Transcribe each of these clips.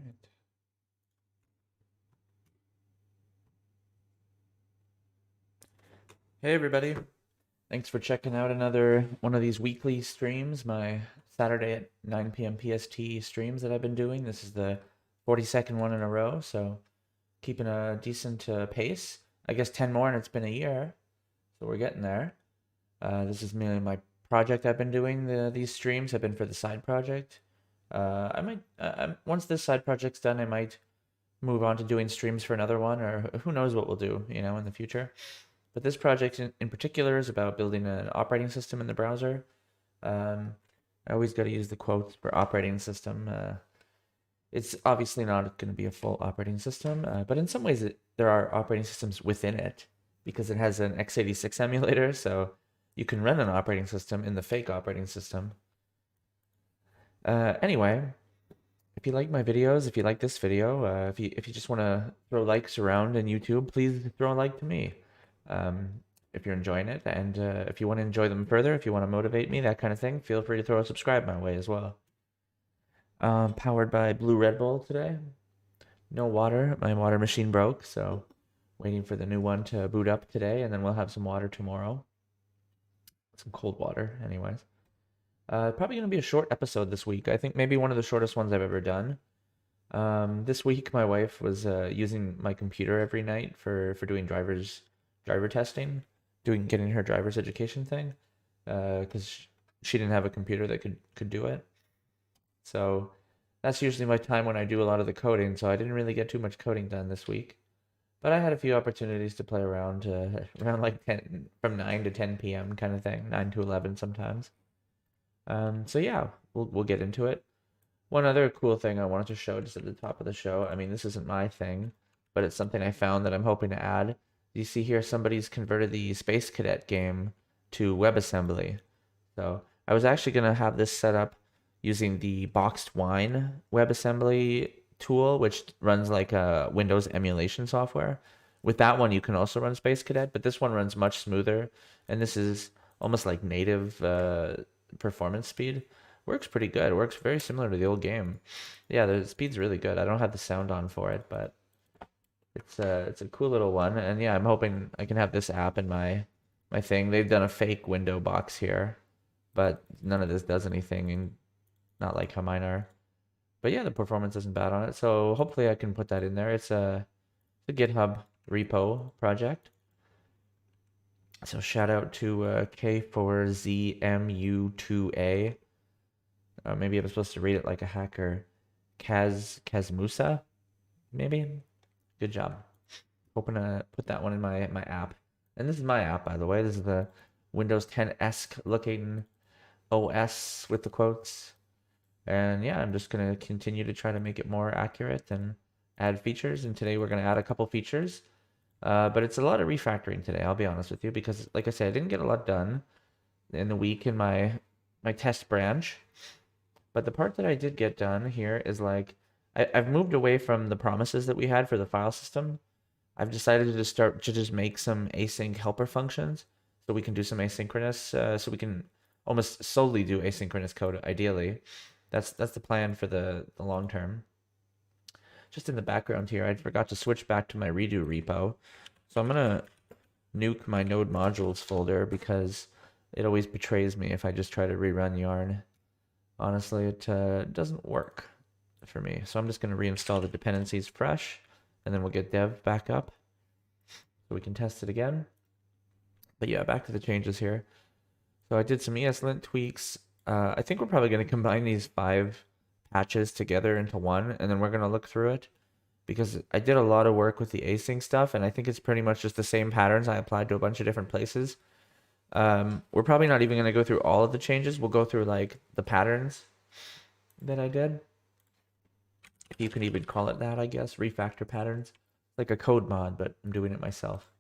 right. Hey everybody. Thanks for checking out another one of these weekly streams, my Saturday at 9 p.m. PST streams that I've been doing. This is the 42nd one in a row, so keeping a decent pace. I guess 10 more and it's been a year, so we're getting there. This is mainly my project I've been doing. These streams have been for the side project. I might, once this side project's done, I might move on to doing streams for another one, or who knows what we'll do, in the future. But this project in particular is about building an operating system in the browser. I always got to use the quotes for operating system. It's obviously not going to be a full operating system, but in some ways there are operating systems within it because it has an x86 emulator, so you can run an operating system in the fake operating system. Anyway, if you like my videos, if you like this video, if you just want to throw likes around in YouTube, please throw a like to me. If you're enjoying it, and if you want to enjoy them further, if you want to motivate me, that kind of thing, feel free to throw a subscribe my way as well. Powered by Blue Red Bull today. No water. My water machine broke, so waiting for the new one to boot up today, and then we'll have some water tomorrow. Some cold water, anyways. Probably going to be a short episode this week. I think maybe one of the shortest ones I've ever done. This week, my wife was using my computer every night for doing driver testing, getting her driver's education thing, because she didn't have a computer that could do it. So that's usually my time when I do a lot of the coding. So I didn't really get too much coding done this week, but I had a few opportunities to play around around like 10 from 9 to 10 p.m. kind of thing, 9 to 11 sometimes. So yeah, we'll get into it. One other cool thing I wanted to show just at the top of the show. I mean, this isn't my thing, but it's something I found that I'm hoping to add. You see here, somebody's converted the Space Cadet game to WebAssembly. So I was actually going to have this set up using the Boxed Wine WebAssembly tool, which runs like a Windows emulation software. With that one, you can also run Space Cadet, but this one runs much smoother, and this is almost like native performance speed. Works pretty good. Works very similar to the old game. Yeah, the speed's really good. I don't have the sound on for it, but it's a cool little one. And yeah, I'm hoping I can have this app in my thing. They've done a fake window box here, but none of this does anything, and not like how mine are. But yeah, the performance isn't bad on it. So hopefully I can put that in there. It's a GitHub repo project. So shout out to K4ZMU2A. Maybe I'm supposed to read it like a hacker. Kazmusa, maybe? Good job. Hoping to put that one in my app. And this is my app, by the way. This is the Windows 10-esque looking OS with the quotes. And yeah, I'm just going to continue to try to make it more accurate and add features. And today we're going to add a couple features. But it's a lot of refactoring today, I'll be honest with you, because like I said, I didn't get a lot done in the week in my test branch. But the part that I did get done here is like, I've moved away from the promises that we had for the file system. I've decided to just make some async helper functions so we can do some asynchronous, so we can almost solely do asynchronous code ideally. That's the plan for the long term. Just in the background here, I forgot to switch back to my redo repo. So I'm gonna nuke my node modules folder because it always betrays me if I just try to rerun yarn. Honestly, it doesn't work for me. So I'm just going to reinstall the dependencies fresh, and then we'll get dev back up so we can test it again. But yeah, back to the changes here. So I did some ESLint tweaks. I think we're probably going to combine these 5 patches together into one, and then we're going to look through it because I did a lot of work with the async stuff, and I think it's pretty much just the same patterns I applied to a bunch of different places. We're probably not even going to go through all of the changes. We'll go through like the patterns that I did. If you can even call it that, I guess. Refactor patterns. Like a code mod, but I'm doing it myself.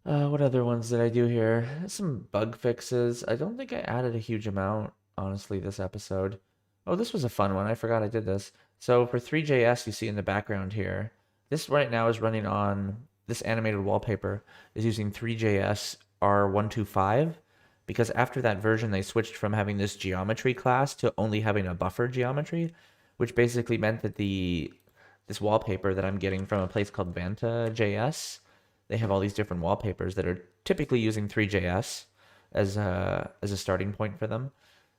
What other ones did I do here? Some bug fixes. I don't think I added a huge amount, honestly, this episode. Oh, this was a fun one. I forgot I did this. So for 3JS, you see in the background here, this right now is running on, this animated wallpaper is using 3JS R125 because after that version, they switched from having this geometry class to only having a buffer geometry, which basically meant that this wallpaper that I'm getting from a place called Vanta.js, they have all these different wallpapers that are typically using Three.js as a starting point for them.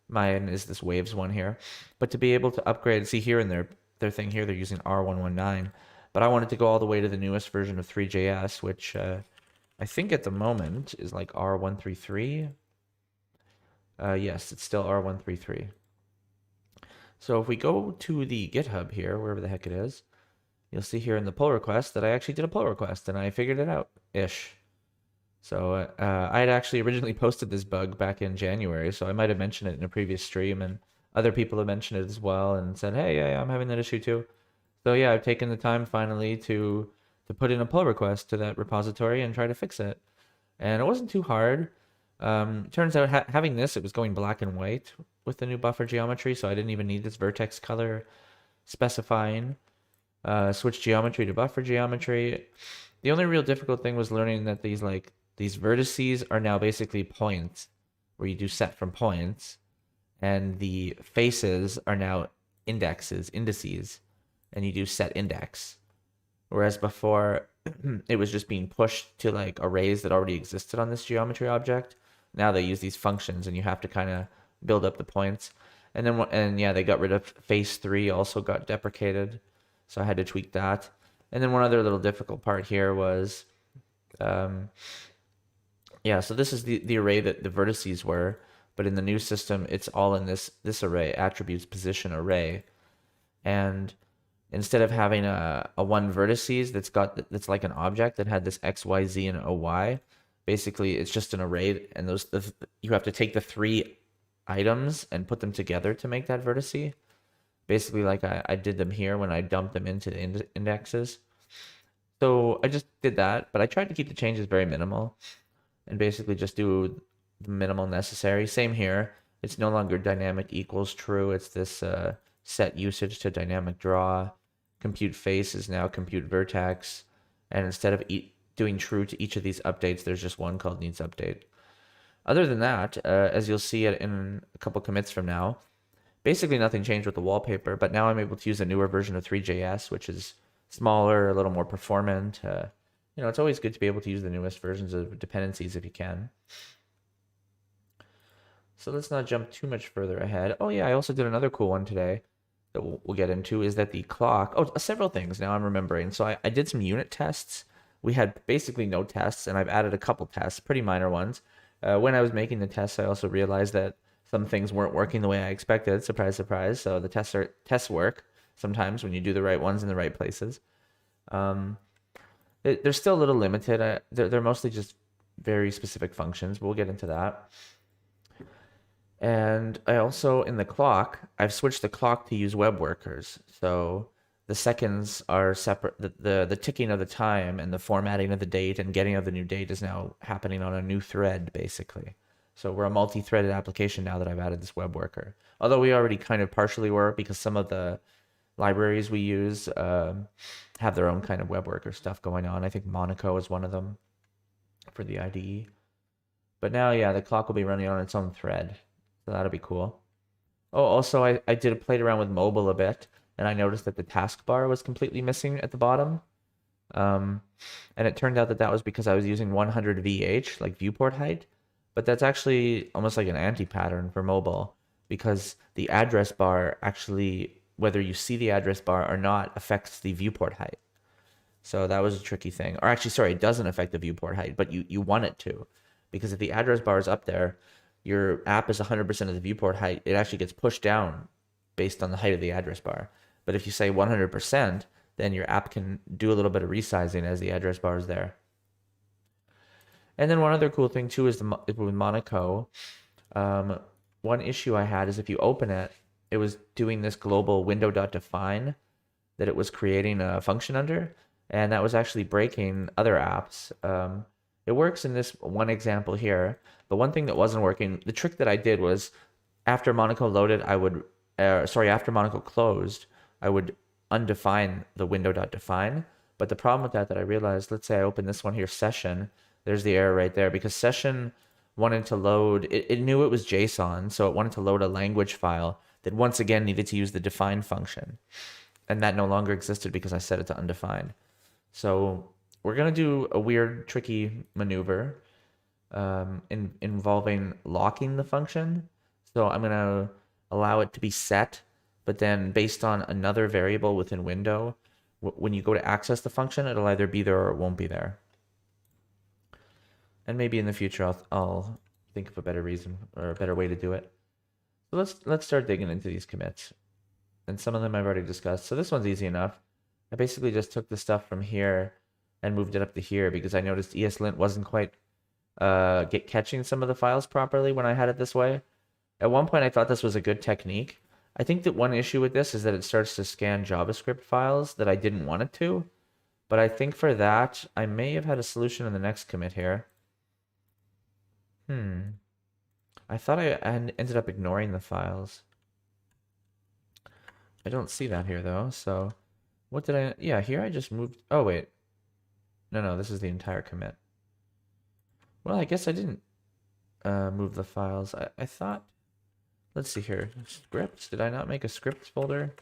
Mine is this Waves one here. But to be able to upgrade, see here in their thing here, they're using R119. But I wanted to go all the way to the newest version of Three.js, which I think at the moment is like R133. Yes, it's still R133. So if we go to the GitHub here, wherever the heck it is, you'll see here in the pull request that I actually did a pull request and I figured it out-ish. So I had actually originally posted this bug back in January, so I might have mentioned it in a previous stream, and other people have mentioned it as well and said, hey, yeah, I'm having that issue too. So yeah, I've taken the time finally to put in a pull request to that repository and try to fix it. And it wasn't too hard. Turns out having this, it was going black and white with the new buffer geometry, so I didn't even need this vertex color specifying. Switch geometry to buffer geometry. The only real difficult thing was learning that these vertices are now basically points, where you do set from points, and the faces are now indices, and you do set index. Whereas before, it was just being pushed to like arrays that already existed on this geometry object. Now they use these functions, and you have to kind of build up the points. And yeah, they got rid of face 3, also got deprecated, so I had to tweak that. And then one other little difficult part here was, yeah, so this is the array that the vertices were, but in the new system, it's all in this array, attributes position array. And instead of having a one vertices that's like an object that had this x, y, z, and oy, basically it's just an array, and you have to take the 3 items and put them together to make that vertice. Basically, like I did them here when I dumped them into the indexes. So I just did that, but I tried to keep the changes very minimal and basically just do the minimal necessary. Same here. It's no longer dynamic equals true. It's this set usage to dynamic draw. Compute face is now compute vertex. And instead of doing true to each of these updates, there's just one called needs update. Other than that, as you'll see it in a couple commits from now, basically nothing changed with the wallpaper, but now I'm able to use a newer version of Three.js, which is smaller, a little more performant. It's always good to be able to use the newest versions of dependencies if you can. So let's not jump too much further ahead. Oh yeah, I also did another cool one today that we'll get into, is that the clock, several things now I'm remembering. So I did some unit tests. We had basically no tests, and I've added a couple tests, pretty minor ones. When I was making the tests, I also realized that some things weren't working the way I expected. Surprise, surprise. So the tests work sometimes when you do the right ones in the right places. They're still a little limited. They're mostly just very specific functions, but we'll get into that. And I also, in the clock, I've switched the clock to use web workers. So the seconds are separate. The ticking of the time and the formatting of the date and getting of the new date is now happening on a new thread, basically. So we're a multi-threaded application now that I've added this web worker. Although we already kind of partially were, because some of the libraries we use have their own kind of web worker stuff going on. I think Monaco is one of them for the IDE. But now, yeah, the clock will be running on its own thread. So that'll be cool. Oh, also, I played around with mobile a bit, and I noticed that the taskbar was completely missing at the bottom. And it turned out that was because I was using 100 VH, like viewport height. But that's actually almost like an anti-pattern for mobile, because the address bar actually, whether you see the address bar or not, affects the viewport height. So that was a tricky thing. Or actually, sorry, it doesn't affect the viewport height, but you want it to. Because if the address bar is up there, your app is 100% of the viewport height, it actually gets pushed down based on the height of the address bar. But if you say 100%, then your app can do a little bit of resizing as the address bar is there. And then one other cool thing too is with Monaco. One issue I had is if you open it, it was doing this global window.define that it was creating a function under, and that was actually breaking other apps. It works in this one example here, but one thing that wasn't working, the trick that I did was after Monaco loaded, after Monaco closed, I would undefine the window.define. But the problem with that I realized, let's say I open this one here, session, there's the error right there, because session wanted to load, it knew it was JSON, so it wanted to load a language file that once again needed to use the define function. And that no longer existed because I set it to undefined. So we're going to do a weird, tricky maneuver involving locking the function. So I'm going to allow it to be set, but then based on another variable within window, when you go to access the function, it'll either be there or it won't be there. And maybe in the future, I'll think of a better reason or a better way to do it. So let's start digging into these commits. And some of them I've already discussed. So this one's easy enough. I basically just took the stuff from here and moved it up to here because I noticed ESLint wasn't quite catching some of the files properly when I had it this way. At one point, I thought this was a good technique. I think that one issue with this is that it starts to scan JavaScript files that I didn't want it to. But I think for that, I may have had a solution in the next commit here. I thought I ended up ignoring the files. I don't see that here though, so what did I... Yeah, here I just moved... Oh, wait. No, this is the entire commit. Well, I guess I didn't move the files. I thought... Let's see here. Scripts? Did I not make a scripts folder?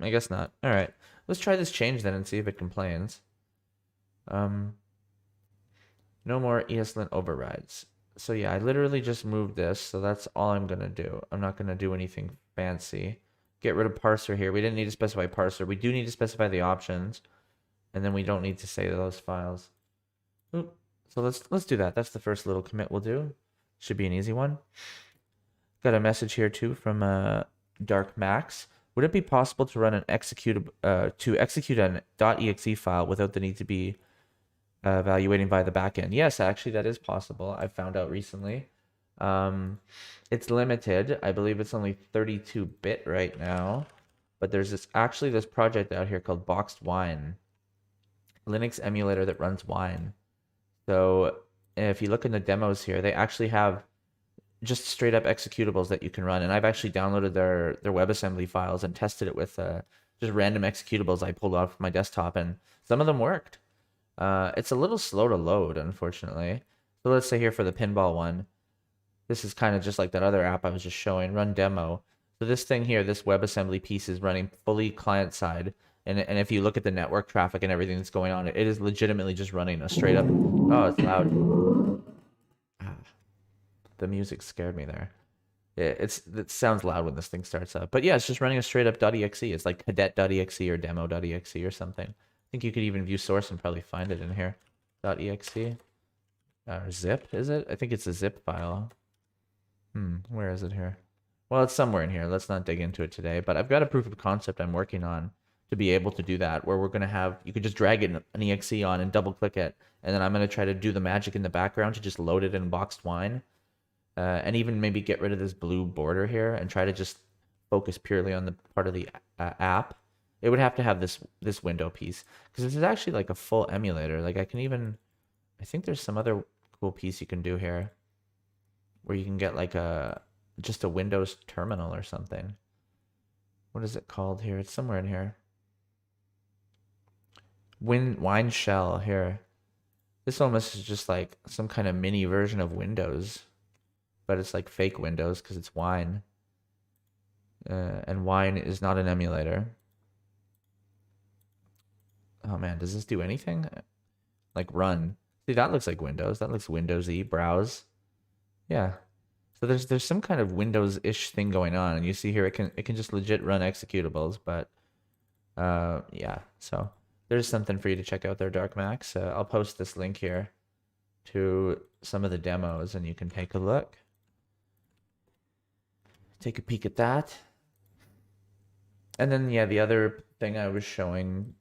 I guess not. Alright. Let's try this change then and see if it complains. No more ESLint overrides. So yeah, I literally just moved this, so that's all I'm going to do. I'm not going to do anything fancy. Get rid of parser here. We didn't need to specify parser. We do need to specify the options, and then we don't need to say those files. Oop. So let's do that. That's the first little commit we'll do. Should be an easy one. Got a message here too from Dark Max. Would it be possible to run an execute an .exe file without the need to be evaluating by the backend? Yes, actually that is possible. I found out recently. It's limited. I believe it's only 32-bit right now, but there's this project out here called Boxed Wine, Linux emulator that runs Wine. So if you look in the demos here, they actually have just straight up executables that you can run. And I've actually downloaded their WebAssembly files and tested it with just random executables I pulled off my desktop, and some of them worked. It's a little slow to load, unfortunately. So let's say here for the pinball one, this is kind of just like that other app I was just showing, run demo. So this thing here, this WebAssembly piece is running fully client side. And if you look at the network traffic and everything that's going on, it is legitimately just running a straight up... Oh, it's loud. The music scared me there. It sounds loud when this thing starts up. But yeah, it's just running a straight up .exe. It's like cadet.exe or demo.exe or something. I think you could even view source and probably find it in here. .exe. Or zip, is it? I think it's a zip file. Where is it here? Well, it's somewhere in here. Let's not dig into it today. But I've got a proof of concept I'm working on to be able to do that, where we're going to have... You could just drag an exe on and double click it. And then I'm going to try to do the magic in the background to just load it in Boxed Wine. And even maybe get rid of this blue border here and try to just focus purely on the part of the app. It would have to have this window piece, because this is actually like a full emulator. Like I think there's some other cool piece you can do here where you can get like just a Windows terminal or something. What is it called here? It's somewhere in here. Wine shell here. This almost is just like some kind of mini version of Windows, but it's like fake Windows because it's Wine. And Wine is not an emulator. Oh man, does this do anything? Like run. See, that looks like Windows. That looks Windowsy. Browse. Yeah. So there's some kind of Windows-ish thing going on, and you see here it can just legit run executables, but yeah. So there's something for you to check out there, Dark Max. I'll post this link here to some of the demos, and you can take a look. Take a peek at that. And then yeah, the other thing I was showing,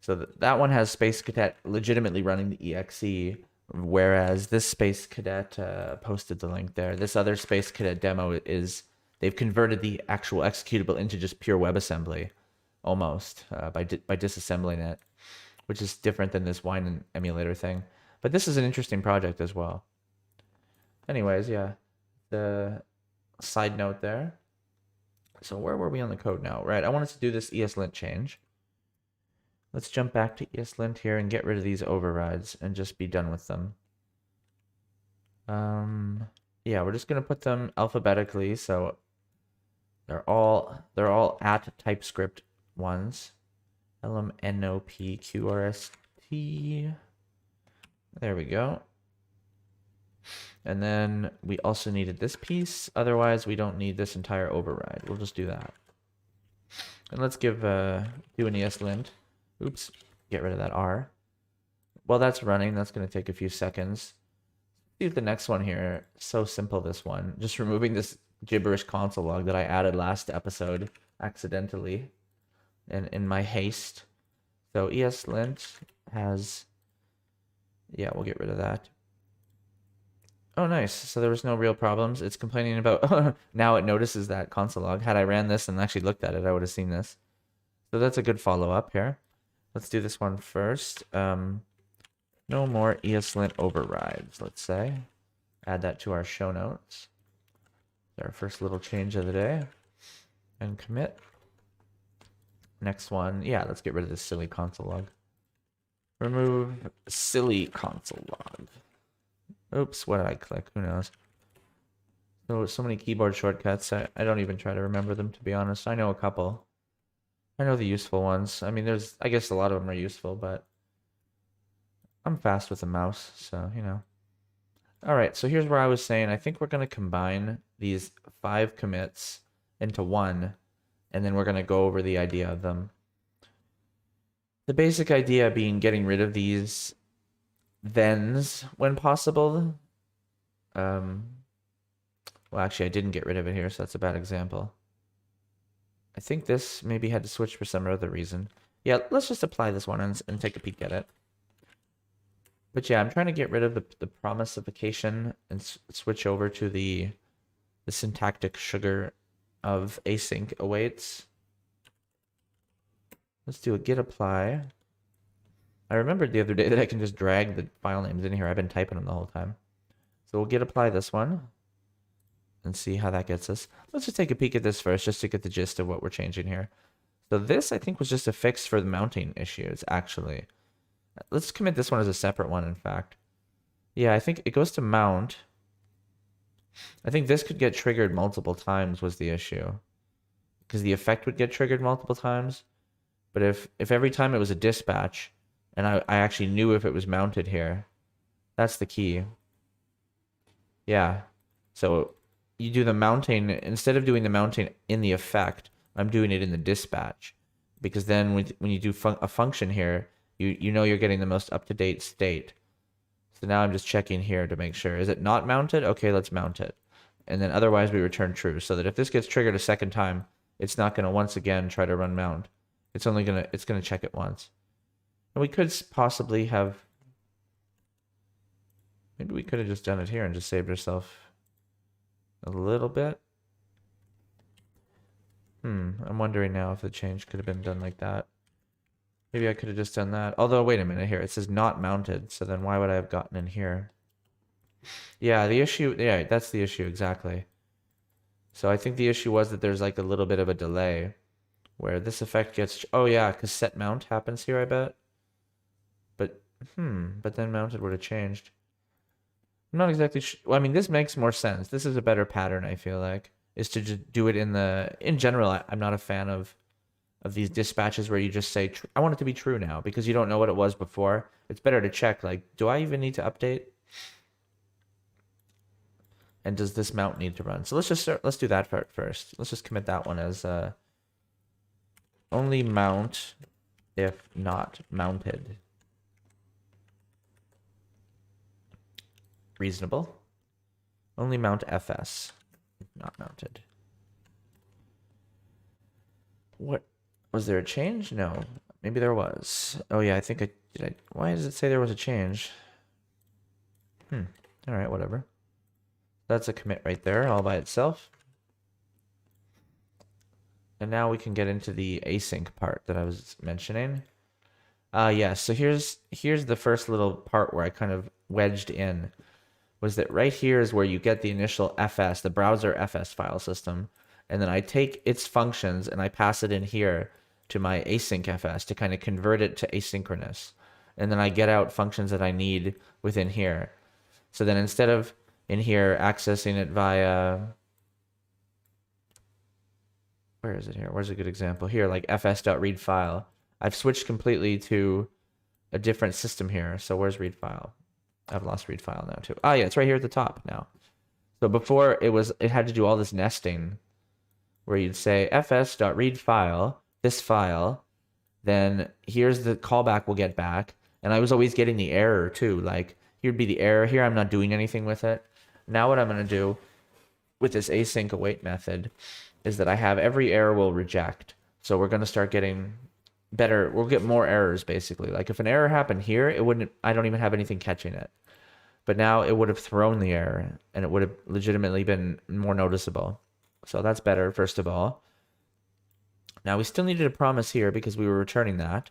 so that one has Space Cadet legitimately running the exe, whereas this Space Cadet posted the link there. This other Space Cadet demo is they've converted the actual executable into just pure WebAssembly, almost by disassembling it, which is different than this Wine emulator thing. But this is an interesting project as well. Anyways, yeah, the side note there. So where were we on the code now? Right, I wanted to do this ESLint change. Let's jump back to ESLint here and get rid of these overrides and just be done with them. Yeah, we're just going to put them alphabetically. So They're all at TypeScript ones. LMNOPQRST. There we go. And then we also needed this piece. Otherwise, we don't need this entire override. We'll just do that. And let's do an ESLint. Oops, get rid of that R. While that's running, that's going to take a few seconds. See if the next one here, so simple this one. Just removing this gibberish console log that I added last episode accidentally in my haste. So ESLint has, yeah, we'll get rid of that. Oh, nice. So there was no real problems. It's complaining about, now it notices that console log. Had I ran this and actually looked at it, I would have seen this. So that's a good follow-up here. Let's do this one first. No more ESLint overrides, let's say. Add that to our show notes. Our first little change of the day. And commit. Next one, yeah, let's get rid of this silly console log. Remove silly console log. Oops, what did I click? Who knows? So many keyboard shortcuts, I don't even try to remember them, to be honest. I know a couple. I know the useful ones. I mean, I guess a lot of them are useful, but I'm fast with the mouse, so, you know. All right, so here's where I was saying, I think we're going to combine these 5 commits into one, and then we're going to go over the idea of them. The basic idea being getting rid of these thens when possible. Well, actually, I didn't get rid of it here, so that's a bad example. I think this maybe had to switch for some other reason. Yeah, let's just apply this one and take a peek at it. But yeah, I'm trying to get rid of the promisification and switch over to the syntactic sugar of async awaits. Let's do a git apply. I remembered the other day that I can just drag the file names in here. I've been typing them the whole time. So we'll git apply this one and see how that gets us. Let's just take a peek at this first just to get the gist of what we're changing here. So this, I think, was just a fix for the mounting issues, actually. Let's commit this one as a separate one, in fact. Yeah, I think it goes to mount. I think this could get triggered multiple times was the issue. Because the effect would get triggered multiple times. But if every time it was a dispatch, and I actually knew if it was mounted here, that's the key. Yeah. So you do the mounting, instead of doing the mounting in the effect, I'm doing it in the dispatch. Because then when you do a function here, you know you're getting the most up-to-date state. So now I'm just checking here to make sure. Is it not mounted? Okay, let's mount it. And then otherwise we return true. So that if this gets triggered a second time, it's not going to once again try to run mount. It's gonna check it once. And we could possibly have, maybe we could have just done it here and just saved ourselves a little bit. I'm wondering now if the change could have been done like that. Maybe I could have just done that. Although, wait a minute here. It says not mounted. So then why would I have gotten in here? Yeah, the issue. Yeah, that's the issue. Exactly. So I think the issue was that there's like a little bit of a delay where this effect gets. Oh, yeah, because set mount happens here, I bet. But then mounted would have changed. I'm not exactly sure. Well, I mean, this makes more sense. This is a better pattern, I feel like, is to just do it in general. I'm not a fan of these dispatches where you just say, I want it to be true now, because you don't know what it was before. It's better to check, like, do I even need to update? And does this mount need to run? So let's do that part first. Let's just commit that one as only mount if not mounted. Reasonable. Only mount fs if not mounted. What? Was there a change? No. Maybe there was. Oh yeah, I think I did. Why does it say there was a change? All right, whatever. That's a commit right there, all by itself. And now we can get into the async part that I was mentioning. Yeah, so here's the first little part where I kind of wedged in. Was that right here is where you get the initial FS, the browser FS file system. And then I take its functions and I pass it in here to my async FS to kind of convert it to asynchronous. And then I get out functions that I need within here. So then instead of in here accessing it via where is it here? Where's a good example? Here, like fs.read file. I've switched completely to a different system here. So where's read file? I've lost read file now too. Oh yeah, it's right here at the top now. So before it had to do all this nesting where you'd say fs.read file, this file, then here's the callback we'll get back. And I was always getting the error too. Like here'd be the error here. I'm not doing anything with it. Now what I'm going to do with this async await method is that I have every error will reject. So we're going to start getting better. We'll get more errors basically. Like if an error happened here, I don't even have anything catching it. But now it would have thrown the error and it would have legitimately been more noticeable. So that's better, first of all. Now we still needed a promise here because we were returning that,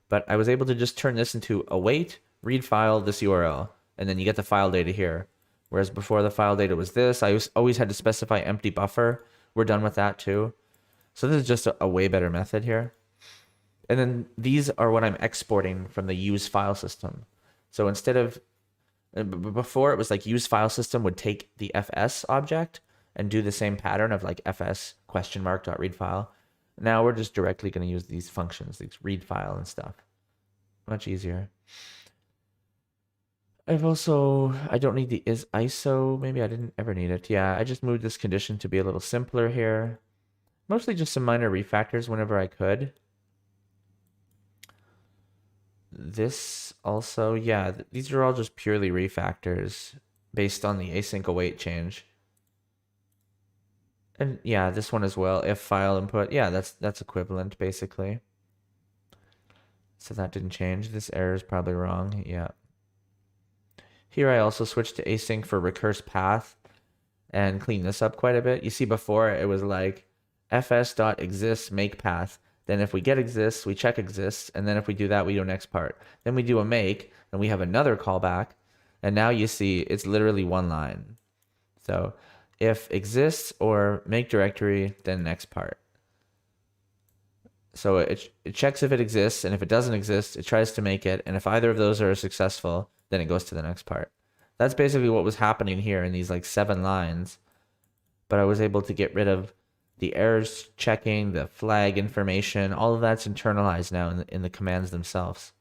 but I was able to just turn this into await, read file, this URL, and then you get the file data here. Whereas before the file data was this, I always had to specify empty buffer. We're done with that too. So this is just a way better method here. And then these are what I'm exporting from the use file system. So instead of, before it was like use file system would take the fs object and do the same pattern of like fs question mark dot read file. Now we're just directly going to use these functions, these read file and stuff. Much easier. I don't need the is ISO. Maybe I didn't ever need it. Yeah, I just moved this condition to be a little simpler here. Mostly just some minor refactors whenever I could. This also, yeah, these are all just purely refactors based on the async await change. And yeah, this one as well, if file input, yeah, that's equivalent basically. So that didn't change. This error is probably wrong. Yeah. Here I also switched to async for recurse path and clean this up quite a bit. You see before it was like fs.exists make path. Then if we get exists, we check exists, and then if we do that, we do next part. Then we do a make, and we have another callback, and now you see it's literally one line. So if exists or make directory, then next part. So it checks if it exists, and if it doesn't exist, it tries to make it, and if either of those are successful, then it goes to the next part. That's basically what was happening here in these like 7 lines, but I was able to get rid of the errors checking, the flag information, all of that's internalized now in the commands themselves.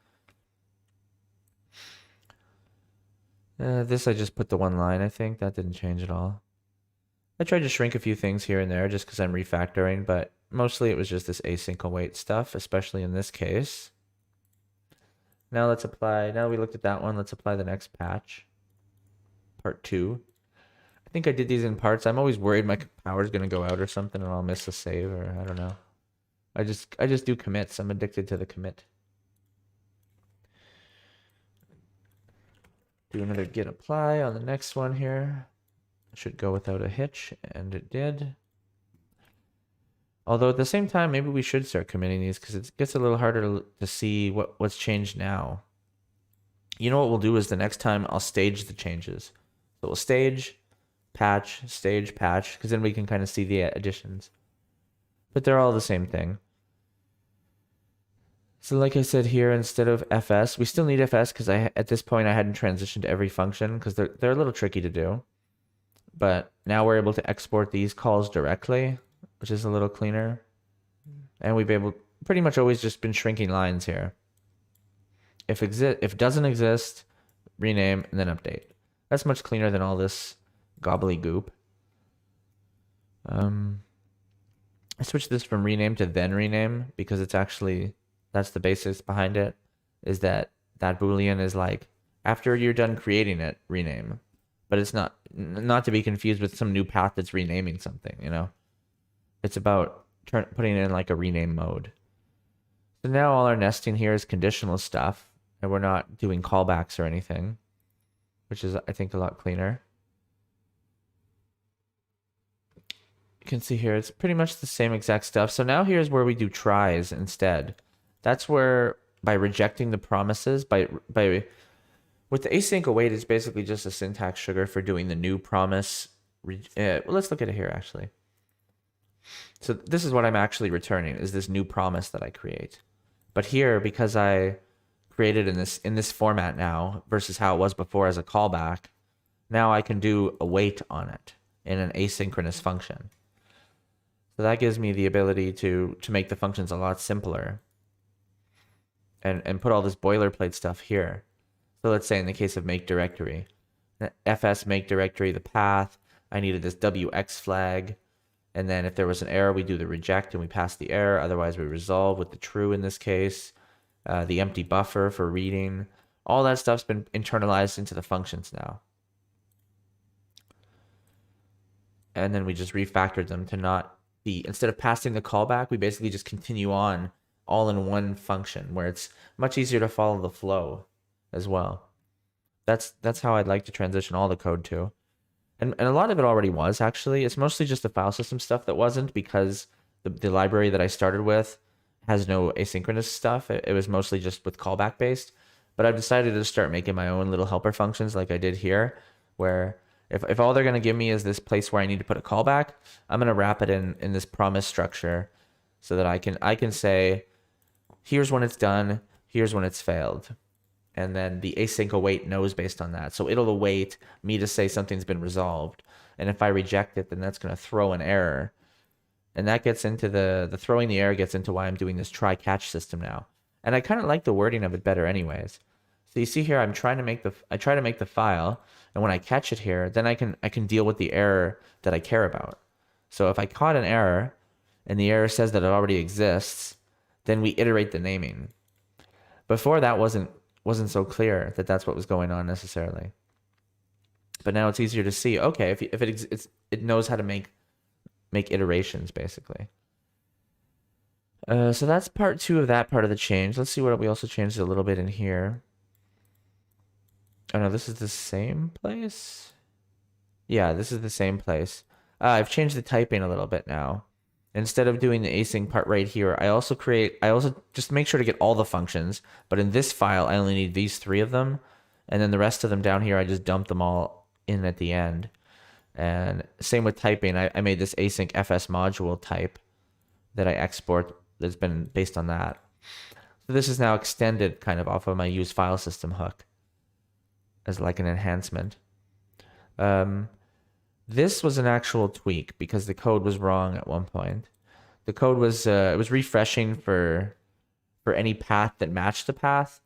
This I just put the one line, I think. That didn't change at all. I tried to shrink a few things here and there just because I'm refactoring, but mostly it was just this async await stuff, especially in this case. Now we looked at that one, let's apply the next patch. Part 2. I think I did these in parts. I'm always worried my power's gonna go out or something and I'll miss a save, or I don't know. I just do commits. I'm addicted to the commit. Do another git apply on the next one here. Should go without a hitch, and it did. Although at the same time, maybe we should start committing these because it gets a little harder to see what's changed now. You know what we'll do is the next time I'll stage the changes. So we'll stage, patch, because then we can kind of see the additions. But they're all the same thing. So like I said here, instead of fs, we still need fs because at this point I hadn't transitioned to every function because they're a little tricky to do. But now we're able to export these calls directly, which is a little cleaner. And we've pretty much always just been shrinking lines here. If doesn't exist, rename and then update. That's much cleaner than all this gobbledygook. I switched this from rename to then rename because that's the basics behind it, is that Boolean is like, after you're done creating it, rename. But it's not to be confused with some new path that's renaming something, you know? It's about putting it in like a rename mode. So now all our nesting here is conditional stuff, and we're not doing callbacks or anything, which is, I think, a lot cleaner. You can see here, it's pretty much the same exact stuff. So now here's where we do tries instead. That's where, by rejecting the promises, with the async await, it's basically just a syntax sugar for doing the new promise. Well, let's look at it here, actually. So this is what I'm actually returning, is this new promise that I create. But here, because I created in this format now versus how it was before as a callback, now I can do await on it in an asynchronous function. So that gives me the ability to make the functions a lot simpler and put all this boilerplate stuff here. So let's say in the case of make directory, fs make directory, the path, I needed this wx flag. And then if there was an error, we do the reject and we pass the error. Otherwise, we resolve with the true in this case. The empty buffer for reading. All that stuff's been internalized into the functions now. And then we just refactored them to not be, instead of passing the callback, we basically just continue on all in one function where it's much easier to follow the flow as well. That's how I'd like to transition all the code to. And a lot of it already was, actually. It's mostly just the file system stuff that wasn't, because the library that I started with has no asynchronous stuff. It was mostly just with callback based. But I've decided to start making my own little helper functions like I did here, where if all they're going to give me is this place where I need to put a callback, I'm going to wrap it in this promise structure so that I can say, here's when it's done, here's when it's failed. And then the async await knows based on that. So it'll await me to say something's been resolved. And if I reject it, then that's going to throw an error. And that gets into the throwing the error gets into why I'm doing this try catch system now. And I kind of like the wording of it better anyways. So you see here, I try to make the file, and when I catch it here, then I can deal with the error that I care about. So if I caught an error and the error says that it already exists, then we iterate the naming. Before that wasn't so clear that that's what was going on necessarily. But now it's easier to see, okay, if it knows how to make iterations basically. So that's part 2 of that part of the change. Let's see what we also changed a little bit in here. Oh no, this is the same place? Yeah, this is the same place. I've changed the typing a little bit now. Instead of doing the async part right here, I also just make sure to get all the functions, but in this file, I only need these 3 of them. And then the rest of them down here, I just dump them all in at the end. And same with typing, I made this async fs module type that I export that's been based on that. So this is now extended kind of off of my use file system hook as like an enhancement. This was an actual tweak because the code was wrong at one point. The code was it was refreshing for any path that matched the path,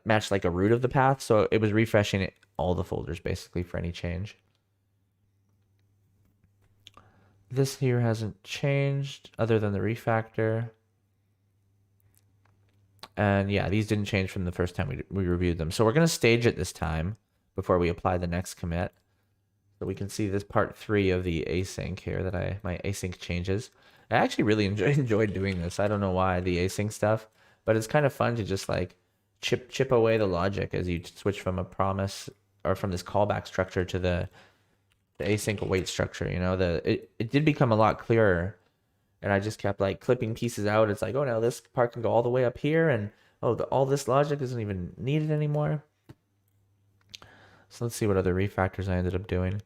matched like a root of the path. So it was refreshing all the folders basically for any change. This here hasn't changed other than the refactor. And yeah, these didn't change from the first time we reviewed them. So we're going to stage it this time before we apply the next commit. So we can see this part 3 of the async here that my async changes. I actually really enjoyed doing this. I don't know why, the async stuff, but it's kind of fun to just like chip away the logic as you switch from a promise or from this callback structure to the async await structure. You know, it did become a lot clearer, and I just kept like clipping pieces out. It's like, oh, now this part can go all the way up here, and oh, all this logic isn't even needed anymore. So let's see what other refactors I ended up doing.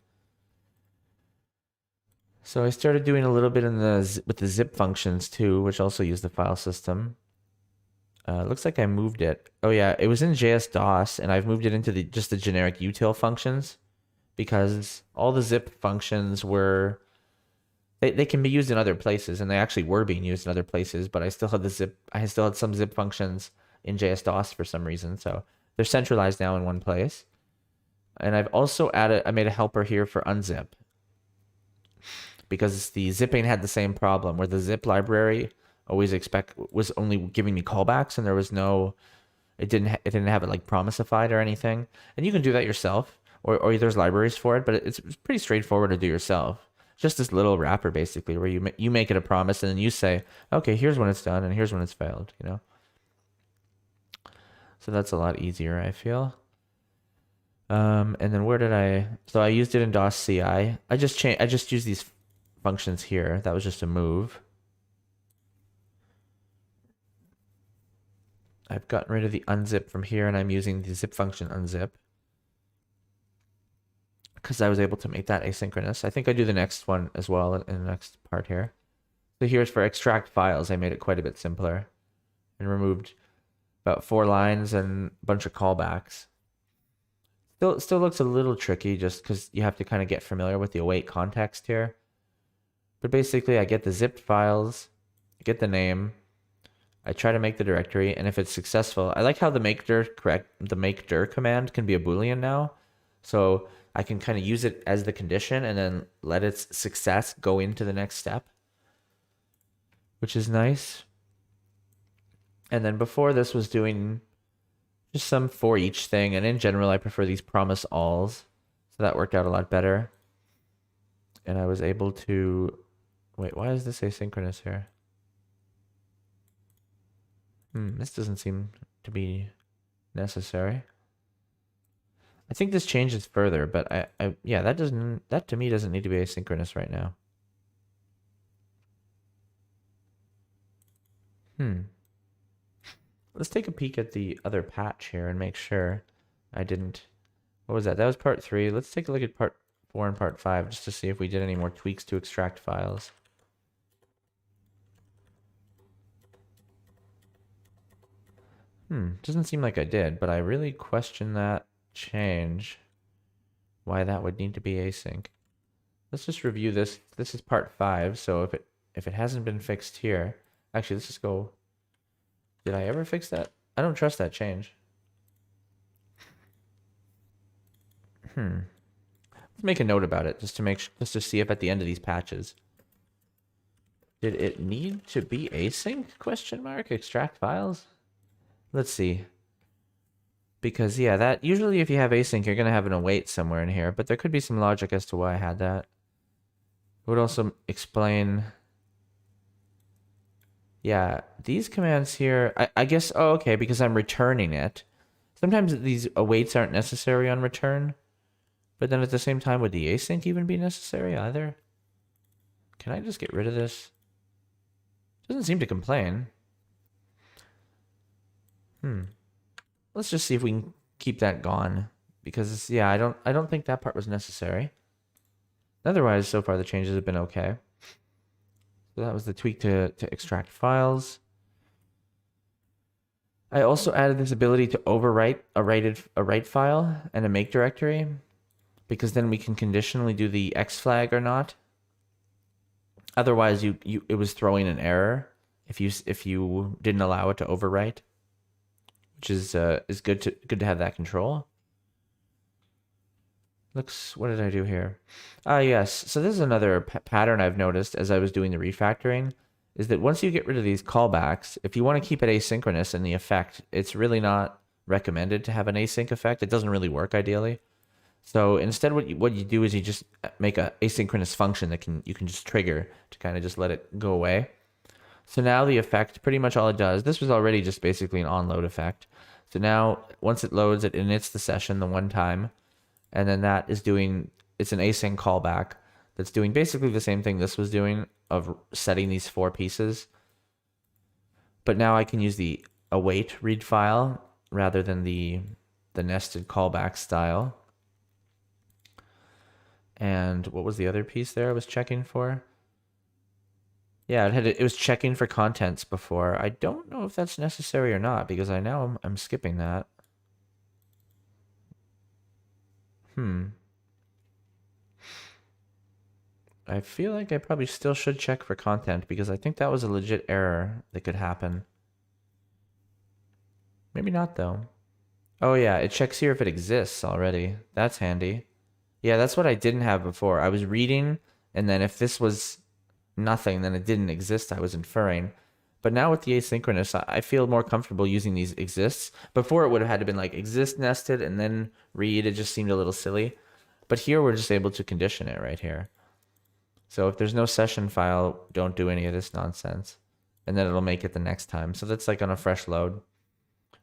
So I started doing a little bit with the zip functions too, which also use the file system. Looks like I moved it. Oh yeah, it was in JS-DOS, and I've moved it into just the generic util functions, because all the zip functions were, they can be used in other places, and they actually were being used in other places, but I still had some zip functions in JS-DOS for some reason, so they're centralized now in one place. And I've also I made a helper here for unzip, because the zipping had the same problem where the zip library was only giving me callbacks, and there was it didn't have it like promisified or anything. And you can do that yourself, or there's libraries for it, but it's pretty straightforward to do yourself. Just this little wrapper basically where you make it a promise, and then you say, okay, here's when it's done and here's when it's failed, you know. So that's a lot easier, I feel. And then so I used it in DOS CI. I just used these functions here. That was just a move. I've gotten rid of the unzip from here, and I'm using the zip function unzip because I was able to make that asynchronous. I think I do the next one as well in the next part here. So here's for extract files. I made it quite a bit simpler and removed about 4 lines and a bunch of callbacks. Still looks a little tricky just because you have to kind of get familiar with the await context here. But basically, I get the zipped files, I get the name, I try to make the directory, and if it's successful, I like how the make dir command can be a Boolean now. So I can kind of use it as the condition and then let its success go into the next step, which is nice. And then before this was doing just some for each thing, and in general, I prefer these promise alls. So that worked out a lot better. And I was able to, wait, why is this asynchronous here? This doesn't seem to be necessary. I think this changes further, but yeah, that to me doesn't need to be asynchronous right now. Let's take a peek at the other patch here and make sure I didn't. What was that? That was part 3. Let's take a look at part 4 and part 5 just to see if we did any more tweaks to extract files. Doesn't seem like I did, but I really question that change. Why that would need to be async. Let's just review this. This is part 5, so if it hasn't been fixed here, actually let's just go. Did I ever fix that? I don't trust that change. Let's make a note about it just to see if at the end of these patches did it need to be async? Question mark extract files. Let's see. Because yeah, that usually if you have async, you're gonna have an await somewhere in here, but there could be some logic as to why I had that. It would also explain. Yeah, these commands here, I guess, oh, okay, because I'm returning it. Sometimes these awaits aren't necessary on return, but then at the same time, would the async even be necessary either? Can I just get rid of this? Doesn't seem to complain. Let's just see if we can keep that gone, because yeah, I don't think that part was necessary. Otherwise, so far the changes have been okay. So that was the tweak to extract files. I also added this ability to overwrite a write file and a make directory, because then we can conditionally do the X flag or not. Otherwise, it was throwing an error if you didn't allow it to overwrite, which is good to have that control. What did I do here? Yes. So this is another pattern I've noticed as I was doing the refactoring, is that once you get rid of these callbacks, if you want to keep it asynchronous in the effect, it's really not recommended to have an async effect. It doesn't really work ideally. So instead, what you do is you just make a asynchronous function that you can just trigger to kind of just let it go away. So now the effect, pretty much all it does, this was already just basically an onload effect. So now once it loads, it inits the session the one time. And then that is it's an async callback that's doing basically the same thing this was doing of setting these 4 pieces. But now I can use the await read file rather than the nested callback style. And what was the other piece there I was checking for? Yeah, it was checking for contents before. I don't know if that's necessary or not, because I'm skipping that. I feel like I probably still should check for content, because I think that was a legit error that could happen. Maybe not, though. Oh yeah, it checks here if it exists already. That's handy. Yeah, that's what I didn't have before. I was reading, and then if this was nothing, then it didn't exist, I was inferring. But now with the asynchronous, I feel more comfortable using these exists. Before it would have had to been like exist nested and then read. It just seemed a little silly. But here we're just able to condition it right here. So if there's no session file, don't do any of this nonsense. And then it'll make it the next time. So that's like on a fresh load.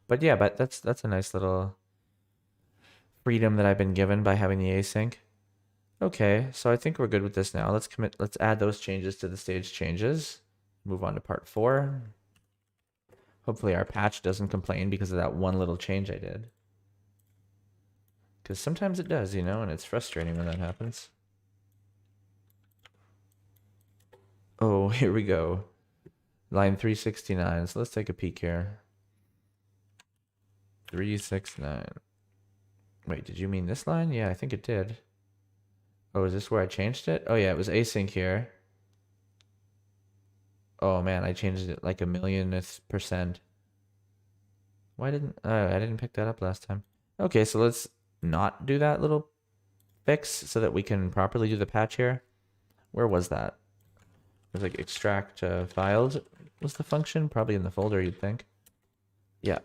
But yeah, but that's a nice little freedom that I've been given by having the async. Okay, so I think we're good with this now. Let's add those changes to the stage changes. Move on to part 4. Hopefully our patch doesn't complain because of that one little change I did. Because sometimes it does, and it's frustrating when that happens. Oh, here we go. Line 369. So let's take a peek here. 369. Wait, did you mean this line? Yeah, I think it did. Oh, is this where I changed it? Oh yeah, it was async here. Oh man, I changed it like a millionth percent. Why didn't I didn't pick that up last time? Okay, so let's not do that little fix so that we can properly do the patch here. Where was that? It was like extract files was the function, probably in the folder you'd think. Yeah.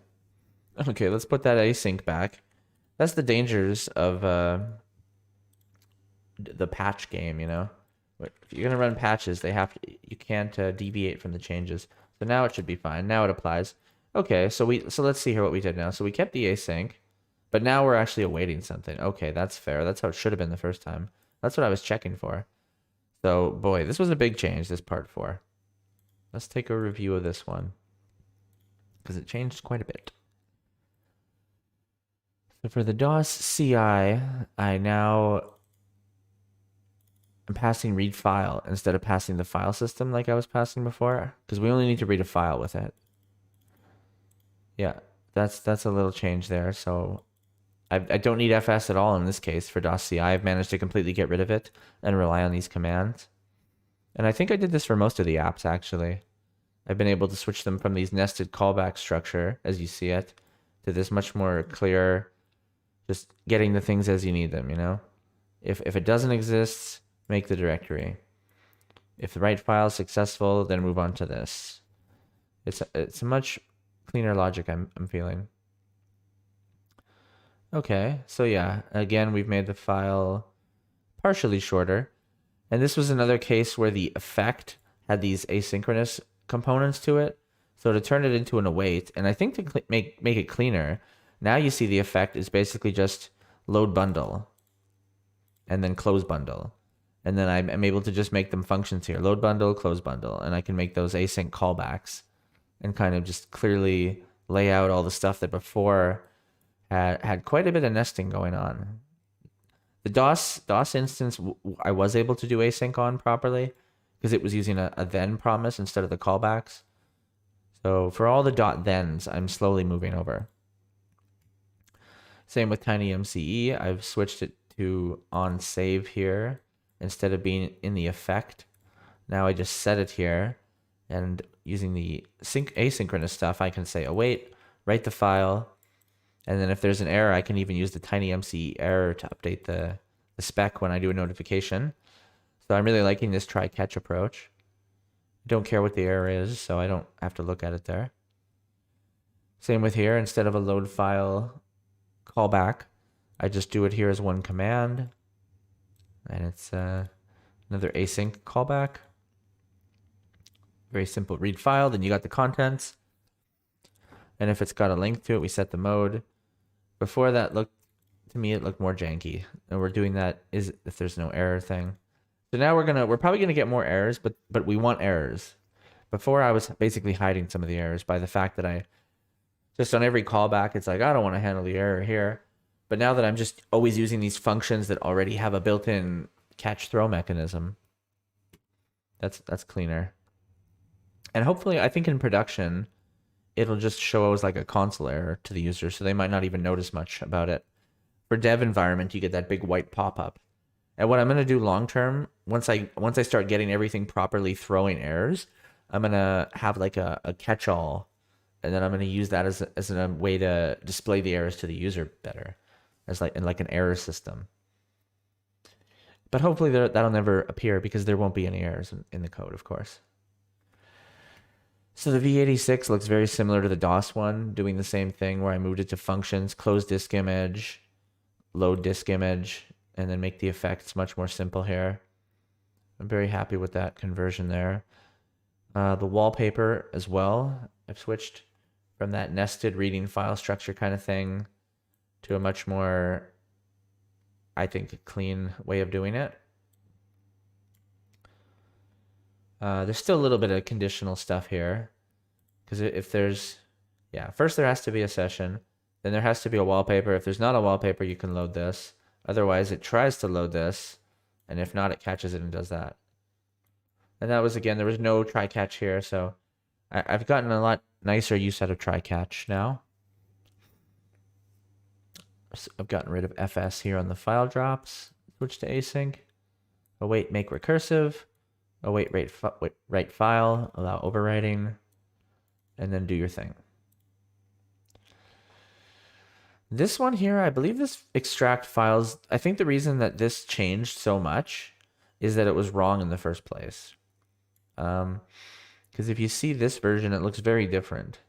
Okay, let's put that async back. That's the dangers of the patch game, you know. If you're gonna run patches, you can't deviate from the changes. So now it should be fine. Now it applies. Okay, so let's see here what we did now. So we kept the async, but now we're actually awaiting something. Okay, that's fair. That's how it should have been the first time. That's what I was checking for. So boy, this was a big change, this part 4. Let's take a review of this one because it changed quite a bit. So for the DOS CI, I'm passing read file instead of passing the file system like I was passing before, because we only need to read a file with it. Yeah, that's a little change there. So I don't need FS at all in this case for DOS CI. I've managed to completely get rid of it and rely on these commands. And I think I did this for most of the apps actually. I've been able to switch them from these nested callback structure, as you see it, to this much more clear, just getting the things as you need them, you know? If it doesn't exist, make the directory. If the right file is successful, then move on to this. It's a much cleaner logic I'm feeling. Okay, so yeah, again, we've made the file partially shorter. And this was another case where the effect had these asynchronous components to it. So to turn it into an await, and I think to make it cleaner, now you see the effect is basically just load bundle and then close bundle. And then I'm able to just make them functions here, load bundle, close bundle, and I can make those async callbacks and kind of just clearly lay out all the stuff that before had quite a bit of nesting going on. The DOS instance, I was able to do async on properly because it was using a then promise instead of the callbacks. So for all the .thens, I'm slowly moving over. Same with TinyMCE. I've switched it to on save here instead of being in the effect. Now I just set it here, and using the asynchronous stuff, I can say await, write the file, and then if there's an error, I can even use the TinyMCE error to update the spec when I do a notification. So I'm really liking this try catch approach. Don't care what the error is, so I don't have to look at it there. Same with here, instead of a load file callback, I just do it here as one command, and it's another async callback. Very simple read file, then you got the contents, and if it's got a link to it, we set the mode. Before that to me it looked more janky, and we're doing that is if there's no error thing. So now we're probably gonna get more errors, but we want errors. Before I was basically hiding some of the errors by the fact that I just on every callback it's like I don't want to handle the error here. But now that I'm just always using these functions that already have a built-in catch throw mechanism, that's cleaner. And hopefully, I think in production, it'll just show as like a console error to the user, so they might not even notice much about it. For dev environment, you get that big white pop-up. And what I'm going to do long term, once I start getting everything properly throwing errors, I'm going to have like a catch-all, and then I'm going to use that as a way to display the errors to the user better, as like an error system. But hopefully that'll never appear because there won't be any errors in the code, of course. So the v86 looks very similar to the DOS one, doing the same thing where I moved it to functions, close disk image, load disk image, and then make the effects much more simple here. I'm very happy with that conversion there. The wallpaper as well. I've switched from that nested reading file structure kind of thing to a much more, I think, clean way of doing it. There's still a little bit of conditional stuff here, because if there's, first there has to be a session, then there has to be a wallpaper. If there's not a wallpaper, you can load this. Otherwise, it tries to load this, and if not, it catches it and does that. And that was, again, there was no try catch here, so I've gotten a lot nicer use out of try catch now. So I've gotten rid of FS here on the file drops, switch to async, await, make recursive. await write file, allow overwriting, and then do your thing. This one here, I believe this extract files, I think the reason that this changed so much is that it was wrong in the first place. Because if you see this version, it looks very different.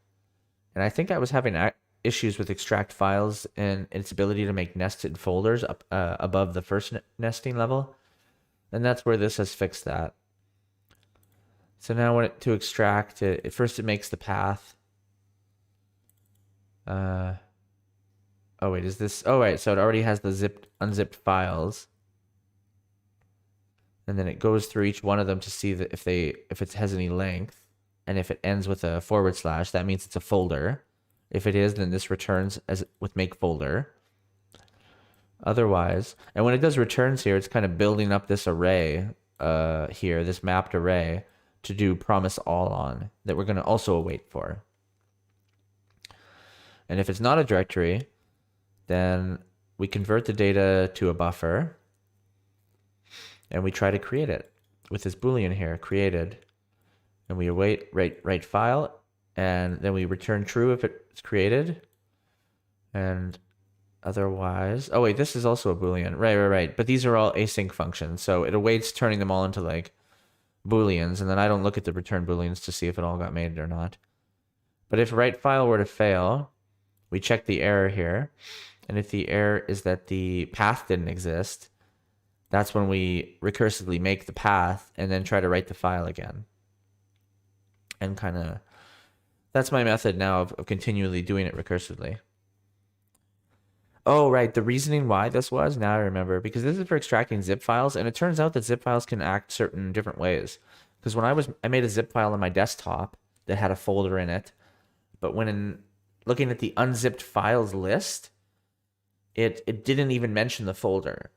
And I think I was having issues with extract files and its ability to make nested folders up above the first nesting level. And that's where this has fixed that. So now to extract it, first it makes the path. Oh wait, is this? Oh right, so it already has the unzipped files, and then it goes through each one of them to see that if it has any length, and if it ends with a /, that means it's a folder. If it is, then this returns as with make folder. Otherwise, and when it does returns here, it's kind of building up this array here, this mapped array to do promise all on that we're going to also await for. And if it's not a directory, then we convert the data to a buffer and we try to create it with this Boolean here, created, and we await write file, and then we return true if it's created, and otherwise, oh wait, this is also a Boolean, right, but these are all async functions, so it awaits turning them all into like Booleans, and then I don't look at the return Booleans to see if it all got made or not. But if write file were to fail, we check the error here. And if the error is that the path didn't exist, that's when we recursively make the path and then try to write the file again. And kind of, that's my method now of continually doing it recursively. Oh, right, the reasoning why this was, now I remember, because this is for extracting zip files, and it turns out that zip files can act certain different ways. Because when I made a zip file on my desktop that had a folder in it, but when looking at the unzipped files list, it didn't even mention the folder.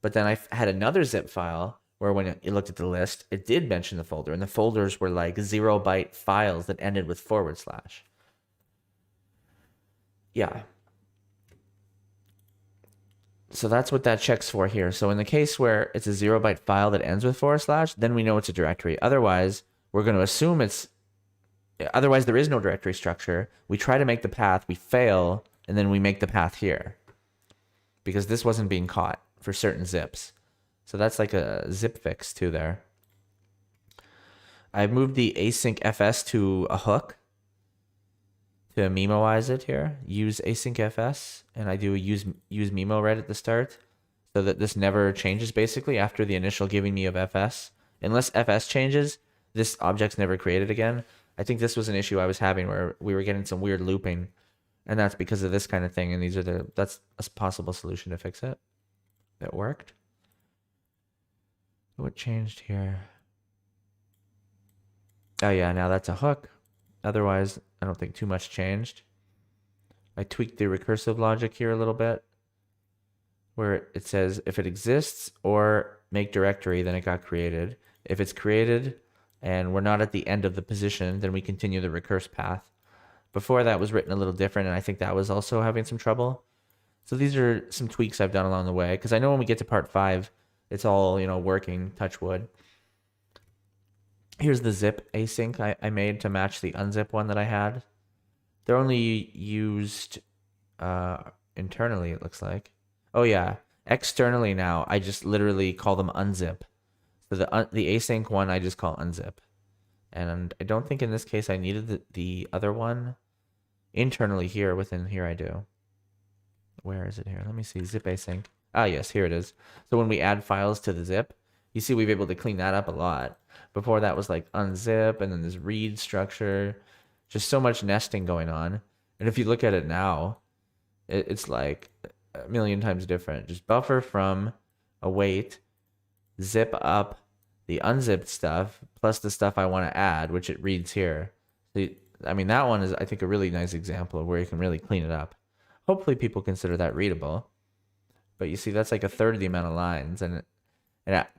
But then I had another zip file where when it looked at the list, it did mention the folder, and the folders were like 0-byte files that ended with /. Yeah. So that's what that checks for here. So in the case where it's a 0-byte file that ends with /, then we know it's a directory. Otherwise, we're going to assume otherwise there is no directory structure. We try to make the path, we fail, and then we make the path here, because this wasn't being caught for certain zips. So that's like a zip fix too there. I moved the async fs to a hook to memoize it here. Use async fs, and I do use memo right at the start, so that this never changes basically after the initial giving me of fs. Unless fs changes, this object's never created again. I think this was an issue I was having where we were getting some weird looping, and that's because of this kind of thing. And that's a possible solution to fix it. That worked. What changed here? Oh yeah, now that's a hook. Otherwise, I don't think too much changed. I tweaked the recursive logic here a little bit, where it says if it exists or make directory, then it got created. If it's created and we're not at the end of the position, then we continue the recurse path. Before that was written a little different, and I think that was also having some trouble. So these are some tweaks I've done along the way, because I know when we get to part 5, it's all, working, touch wood. Here's the zip async I made to match the unzip one that I had. They're only used internally, it looks like. Oh yeah, externally now, I just literally call them unzip. So the async one I just call unzip. And I don't think in this case I needed the other one. Internally here, within here I do. Where is it here? Let me see, zip async. Ah yes, here it is. So when we add files to the zip, you see we've been able to clean that up a lot. Before that was like unzip and then this read structure. Just so much nesting going on. And if you look at it now, it's like a million times different. Just buffer from, await, zip up the unzipped stuff, plus the stuff I want to add, which it reads here. So, I mean, that one is, I think, a really nice example of where you can really clean it up. Hopefully people consider that readable. But you see, that's like a third of the amount of lines, and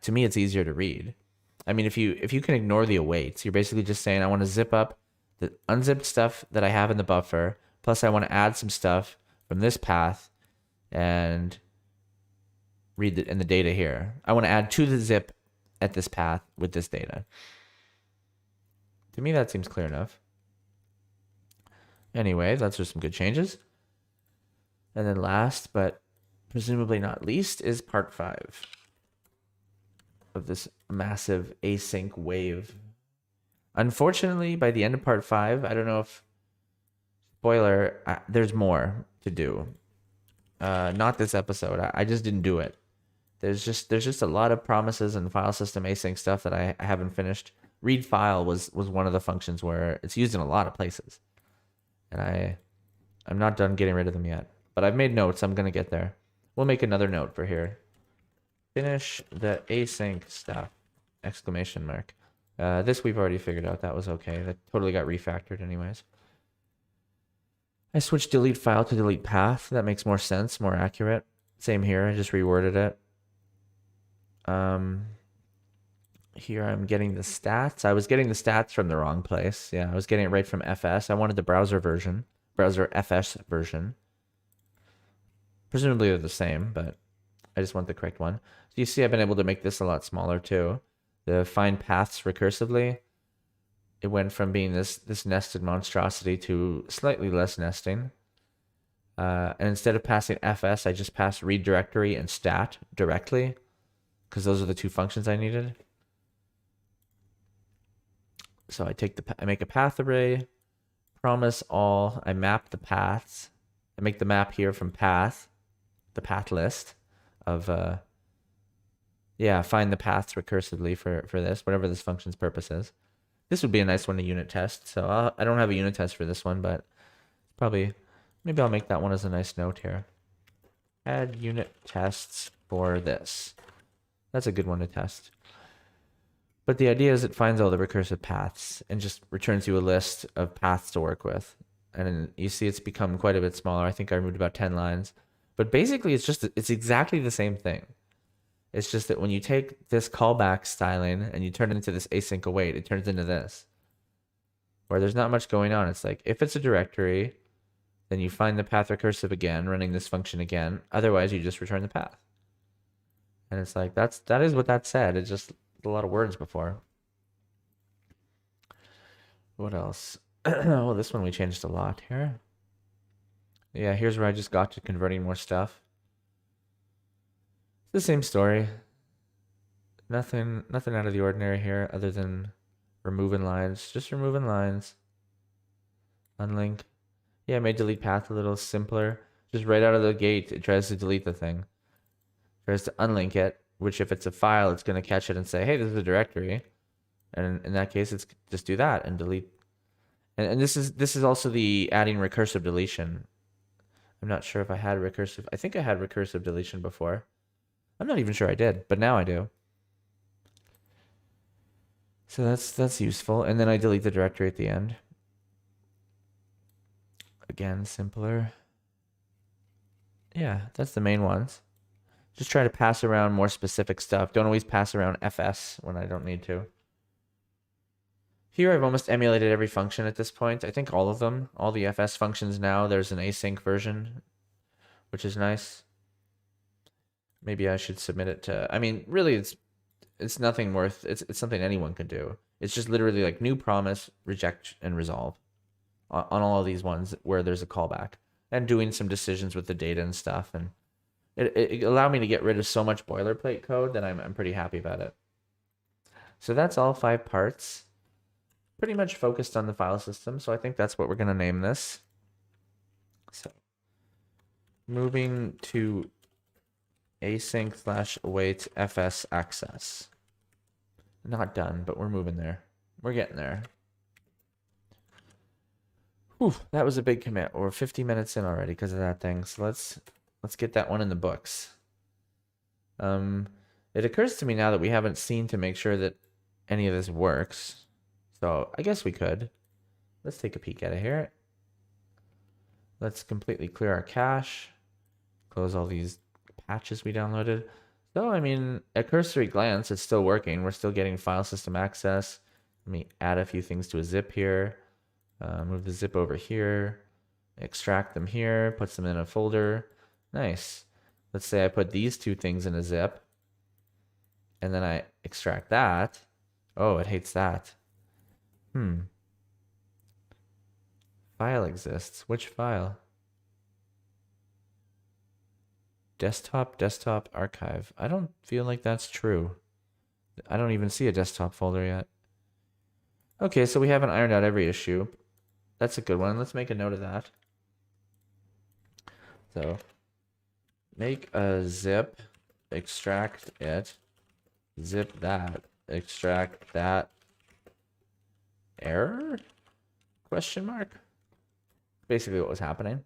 to me, it's easier to read. I mean, if you can ignore the awaits, you're basically just saying, I want to zip up the unzipped stuff that I have in the buffer, plus I want to add some stuff from this path and read in the data here. I want to add to the zip at this path with this data. To me, that seems clear enough. Anyway, that's just some good changes. And then last, but presumably not least, is part 5 of this massive async wave. Unfortunately, by the end of part 5, I don't know if, spoiler, there's more to do. Not this episode. I just didn't do it. There's just a lot of promises and file system async stuff that I haven't finished. Read file was one of the functions where it's used in a lot of places, and I'm not done getting rid of them yet. But I've made notes. I'm gonna get there. We'll make another note for here. Finish the async stuff! Exclamation mark. This we've already figured out. That was okay. That totally got refactored anyways. I switched delete file to delete path. That makes more sense, more accurate. Same here. I just reworded it. Here I'm getting the stats. I was getting the stats from the wrong place. Yeah, I was getting it right from FS. I wanted the browser FS version. Presumably they're the same, but I just want the correct one. So you see I've been able to make this a lot smaller too. The find paths recursively, it went from being this nested monstrosity to slightly less nesting. And instead of passing FS, I just passed read directory and stat directly, because those are the two functions I needed. So I make a path array, promise all, I map the paths. I make the map here from path, the path list of, find the paths recursively for this, whatever this function's purpose is. This would be a nice one to unit test. So I don't have a unit test for this one, but maybe I'll make that one as a nice note here. Add unit tests for this. That's a good one to test. But the idea is it finds all the recursive paths and just returns you a list of paths to work with. And you see it's become quite a bit smaller. I think I removed about 10 lines. But basically it's exactly the same thing. It's just that when you take this callback styling and you turn it into this async await, it turns into this. Where there's not much going on. It's like if it's a directory, then you find the path recursive again, running this function again. Otherwise, you just return the path. And it's like that is what that said. It's just a lot of words before. What else? Well, this one we changed a lot here. Yeah, here's where I just got to converting more stuff. It's the same story. Nothing out of the ordinary here other than removing lines. Just removing lines. Unlink. Yeah, I made delete path a little simpler. Just right out of the gate, it tries to delete the thing. It tries to unlink it, which if it's a file, it's going to catch it and say, hey, this is a directory. And in that case, it's just do that and delete. And this is also the adding recursive deletion. I'm not sure if I had recursive. I think I had recursive deletion before. I'm not even sure I did, but now I do. So that's useful. And then I delete the directory at the end. Again, simpler. Yeah, that's the main ones. Just try to pass around more specific stuff. Don't always pass around FS when I don't need to. Here I've almost emulated every function at this point. I think all of them, all the FS functions now, there's an async version, which is nice. Maybe I should submit it to, I mean, really it's nothing worth, it's something anyone can do. It's just literally like new promise, reject, and resolve on all of these ones where there's a callback, and doing some decisions with the data and stuff. And it allowed me to get rid of so much boilerplate code that I'm pretty happy about it. So that's all 5 parts. Pretty much focused on the file system, so I think that's what we're going to name this. So moving to async/await fs access. Not done, but we're moving there. We're getting there. Whew, that was a big commit. We're 50 minutes in already because of that thing. So let's get that one in the books. It occurs to me now that we haven't seen to make sure that any of this works. So I guess we could. Let's take a peek at it here. Let's completely clear our cache. Close all these patches we downloaded. So, I mean, at cursory glance, it's still working. We're still getting file system access. Let me add a few things to a zip here. Move the zip over here. Extract them here. Put them in a folder. Nice. Let's say I put these 2 things in a zip. and then I extract that. Oh, it hates that. File exists. Which file? Desktop archive. I don't feel like that's true. I don't even see a desktop folder yet. Okay, so we haven't ironed out every issue. That's a good one. Let's make a note of that. So, make a zip, extract it, zip that, extract that. Error? Question mark? Basically what was happening.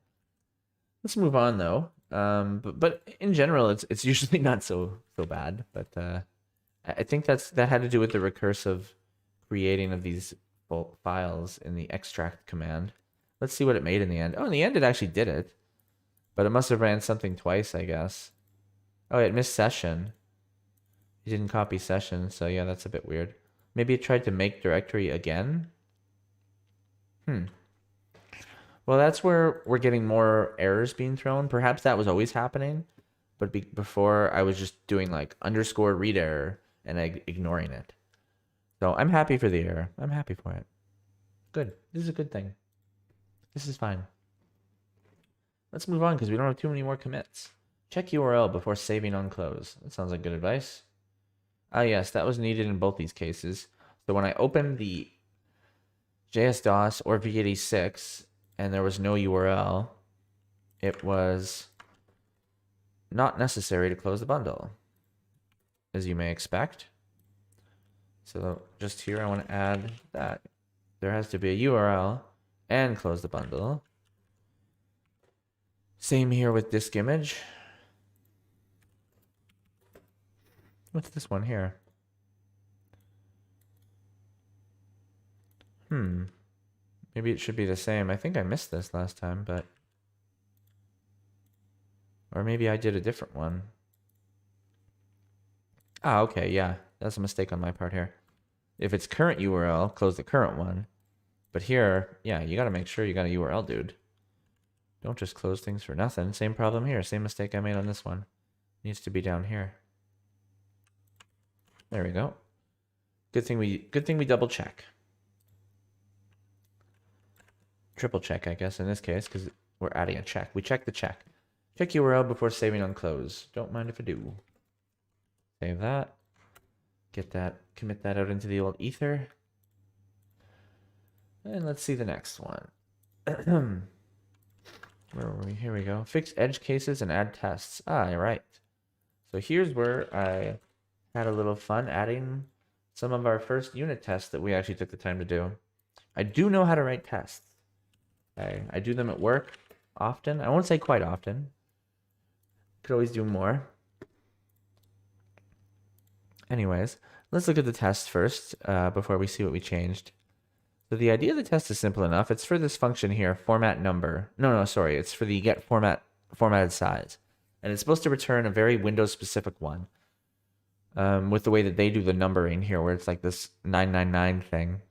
Let's move on though. But in general, it's usually not so bad. But I think that had to do with the recursive creating of these files in the extract command. Let's see what it made in the end. Oh, in the end, it actually did it. But it must have ran something twice, I guess. Oh, it missed session. It didn't copy session, so yeah, that's a bit weird. Maybe it tried to make directory again? Well, that's where we're getting more errors being thrown. Perhaps that was always happening, but before I was just doing like underscore read error and ignoring it. So I'm happy for the error. I'm happy for it. Good. This is a good thing. This is fine. Let's move on because we don't have too many more commits. Check URL before saving on close. That sounds like good advice. Ah, yes, that was needed in both these cases. So when I opened the JS-DOS or v86 and there was no URL, it was not necessary to close the bundle, as you may expect. So just here, I want to add that there has to be a URL and close the bundle. Same here with disk image. What's this one here? Maybe it should be the same. I think I missed this last time, but... Or maybe I did a different one. Ah, okay, yeah. That's a mistake on my part here. If it's current URL, close the current one. But here, yeah, you gotta make sure you got a URL, dude. Don't just close things for nothing. Same problem here. Same mistake I made on this one. Needs to be down here. There we go. Good thing we double check. Triple check, I guess, in this case, because we're adding a check. We check the check. Check URL before saving on close. Don't mind if I do. Save that. Get that, commit that out into the old ether. And let's see the next one. Where were we? Here we go. Fix edge cases and add tests. Ah, right. So here's where I had a little fun adding some of our first unit tests that we actually took the time to do. I do know how to write tests. I do them at work often. I won't say quite often. Could always do more. Anyways, let's look at the test first before we see what we changed. So the idea of the test is simple enough. It's for this function here, format number. No, sorry. It's for the get formatted size. And it's supposed to return a very Windows specific one. With the way that they do the numbering here, where it's like this 999 thing.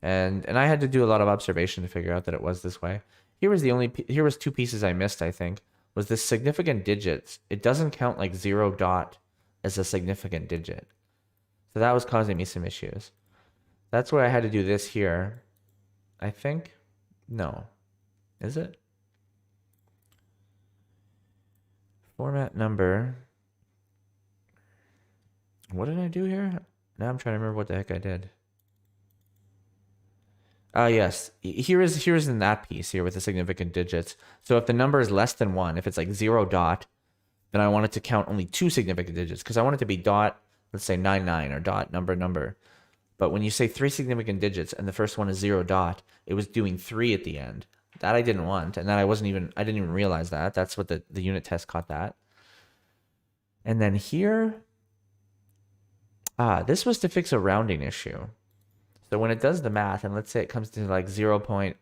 And I had to do a lot of observation to figure out that it was this way. Here was two pieces I missed, I think, was this significant digits. It doesn't count like 0 dot as a significant digit. So that was causing me some issues. That's where I had to do this here. I think. No. Is it? Format number. What did I do here? Now I'm trying to remember what the heck I did. Yes. Here's in that piece here with the significant digits. So if the number is less than 1, if it's like 0 dot, then I want it to count only 2 significant digits because I want it to be dot, let's say 99 or dot number. But when you say 3 significant digits and the first one is 0 dot, it was doing 3 at the end. That I didn't want, and that I didn't even realize that. That's what the unit test caught that. And then here, this was to fix a rounding issue. So when it does the math, and let's say it comes to like 0.999,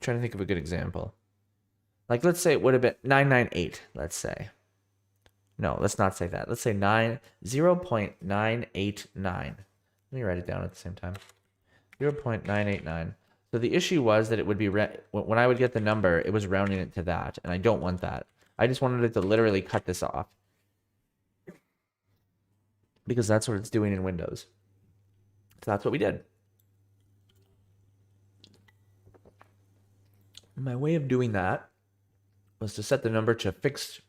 trying to think of a good example. Like let's say it would have been 998, let's say. No, let's not say that. Let's say 0.989. Let me write it down at the same time. 0.989. So the issue was that it would be, when I would get the number, it was rounding it to that, and I don't want that. I just wanted it to literally cut this off, because that's what it's doing in Windows. So that's what we did. My way of doing that was to set the number to a fixed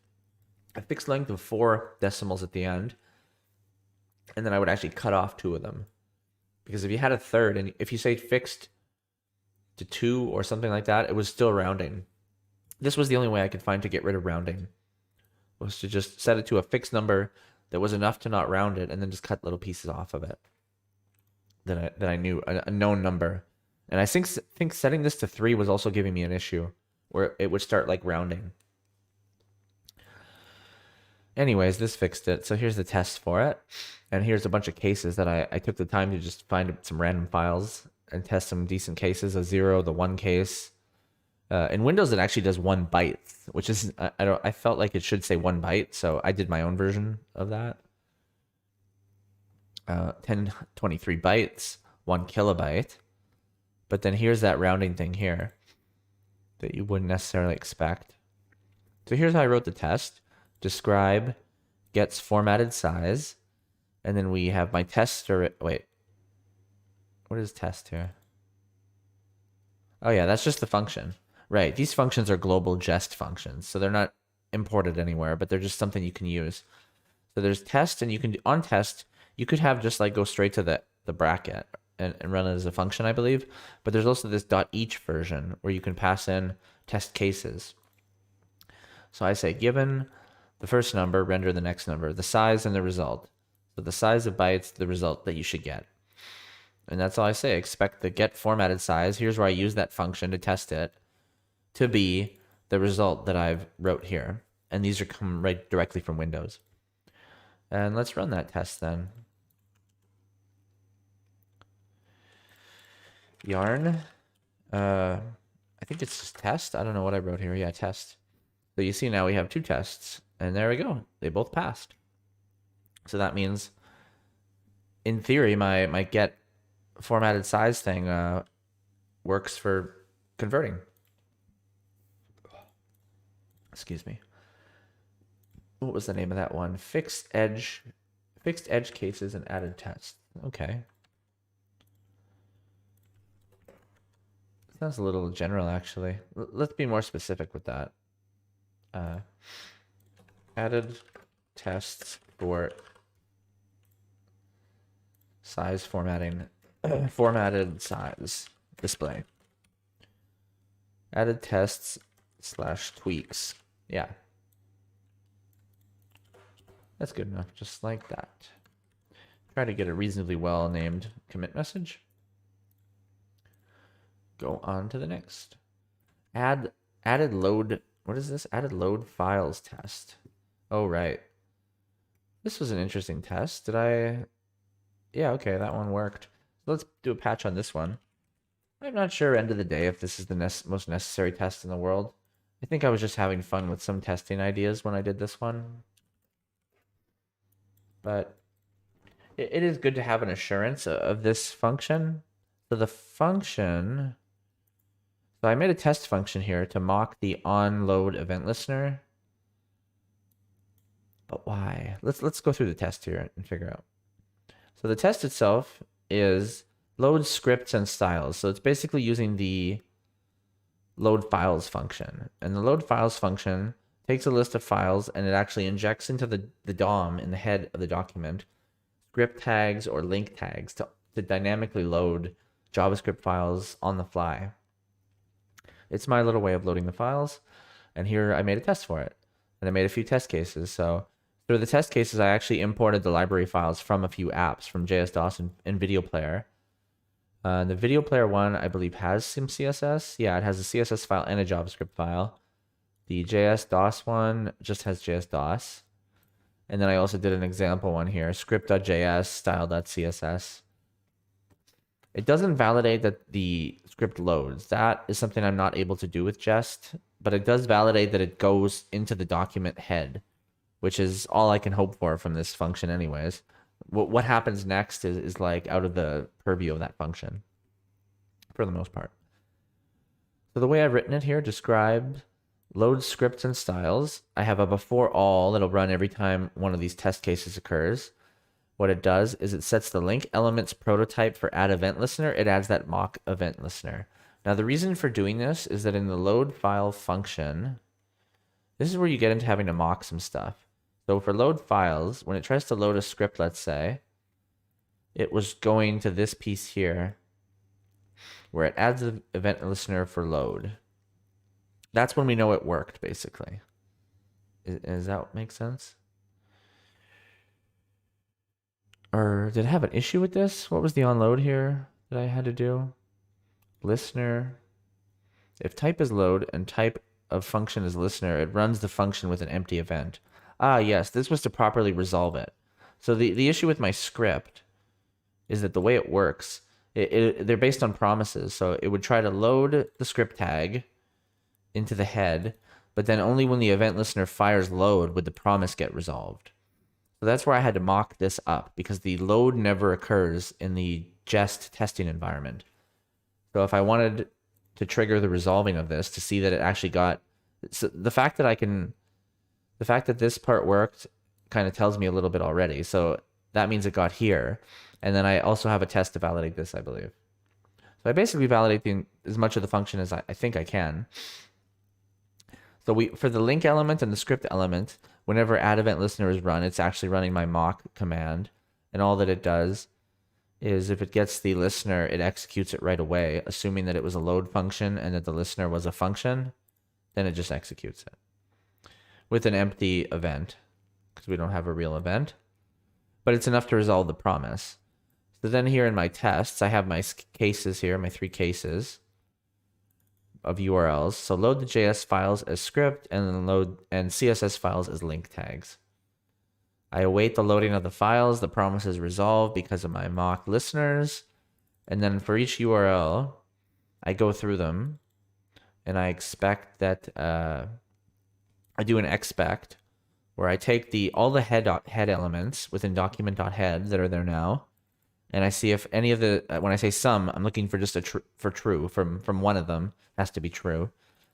length of 4 decimals at the end, and then I would actually cut off 2 of them. Because if you had a third, and if you say fixed to 2 or something like that, it was still rounding. This was the only way I could find to get rid of rounding, was to just set it to a fixed number that was enough to not round it, and then just cut little pieces off of it that I knew, a known number. And I think setting this to 3 was also giving me an issue, where it would start like rounding. Anyways, this fixed it. So here's the test for it. And here's a bunch of cases that I took the time to just find some random files and test some decent cases. A 0, the 1 case. In Windows, it actually does 1 byte, which is, I felt like it should say 1 byte, so I did my own version of that. 1023 bytes, 1 kilobyte. But then here's that rounding thing here that you wouldn't necessarily expect. So here's how I wrote the test. Describe gets formatted size, and then we have my test, or wait, what is test here? Oh yeah, that's just the function. Right, these functions are global jest functions, so they're not imported anywhere, but they're just something you can use. So there's test, and you can, on test, you could have just like go straight to the bracket and run it as a function, I believe. But there's also this .each version where you can pass in test cases. So I say, given the first number, render the next number, the size and the result. So the size of bytes, the result that you should get. And that's all I say. Expect the get formatted size. Here's where I use that function to test it, to be the result that I've wrote here. And these are come right directly from Windows. And let's run that test then. Yarn. I think it's just test. I don't know what I wrote here. Yeah, test. So you see now we have 2 tests. And there we go. They both passed. So that means, in theory, my get formatted size thing works for converting. Excuse me. What was the name of that one? Fixed edge cases and added tests. Okay. Sounds a little general, actually. Let's be more specific with that. Added tests for size formatting, formatted size display. Added tests / tweaks. Yeah. That's good enough, just like that. Try to get a reasonably well-named commit message. Go on to the next. Added load. What is this? Added load files test. Oh, right. This was an interesting test. Did I? Yeah, okay, that one worked. Let's do a patch on this one. I'm not sure, end of the day, if this is the most necessary test in the world. I think I was just having fun with some testing ideas when I did this one. But it is good to have an assurance of this function. So the function... So I made a test function here to mock the onload event listener. But why? Let's go through the test here and figure out. So the test itself is load scripts and styles. So it's basically using the load files function. And the load files function takes a list of files and it actually injects into the DOM in the head of the document script tags or link tags to dynamically load JavaScript files on the fly. It's my little way of loading the files. And here I made a test for it. And I made a few test cases. So through the test cases, I actually imported the library files from a few apps, from JS-DOS and Video Player. The Video Player one, I believe, has some CSS. Yeah, it has a CSS file and a JavaScript file. The JS-DOS one just has JS-DOS. And then I also did an example one here, script.js, style.css. It doesn't validate that the script loads. That is something I'm not able to do with Jest, but it does validate that it goes into the document head, which is all I can hope for from this function anyways. What happens next is like out of the purview of that function for the most part. So the way I've written it here, describe load scripts and styles. I have a before all that'll run every time one of these test cases occurs. What it does is it sets the link elements prototype for add event listener. It adds that mock event listener. Now the reason for doing this is that in the load file function, this is where you get into having to mock some stuff. So for load files, when it tries to load a script, let's say, it was going to this piece here where it adds the event listener for load. That's when we know it worked, basically. Does that make sense? Or did I have an issue with this? What was the onload here that I had to do? Listener. If type is load and type of function is listener, it runs the function with an empty event. Ah, yes, this was to properly resolve it. So the issue with my script is that the way it works, they're based on promises. So it would try to load the script tag into the head, but then only when the event listener fires load would the promise get resolved. So that's where I had to mock this up, because the load never occurs in the jest testing environment. So if I wanted to trigger the resolving of this to see that it actually got, so the fact that this part worked kind of tells me a little bit already. So that means it got here. And then I also have a test to validate this, I believe. So I basically validate as much of the function as I think I can. So for the link element and the script element, whenever add event listener is run, it's actually running my mock command. And all that it does is if it gets the listener, it executes it right away, assuming that it was a load function and that the listener was a function, then it just executes it with an empty event because we don't have a real event, but it's enough to resolve the promise. So then here in my tests, I have my cases here, my 3 cases of URLs. So load the JS files as script and then load and CSS files as link tags. I await the loading of the files. The promise is resolved because of my mock listeners. And then for each URL, I go through them and I expect that I do an expect where I take all the head elements within document.head that are there now, and I see if any of the, when I say some, I'm looking for just for true from one of them, has to be true,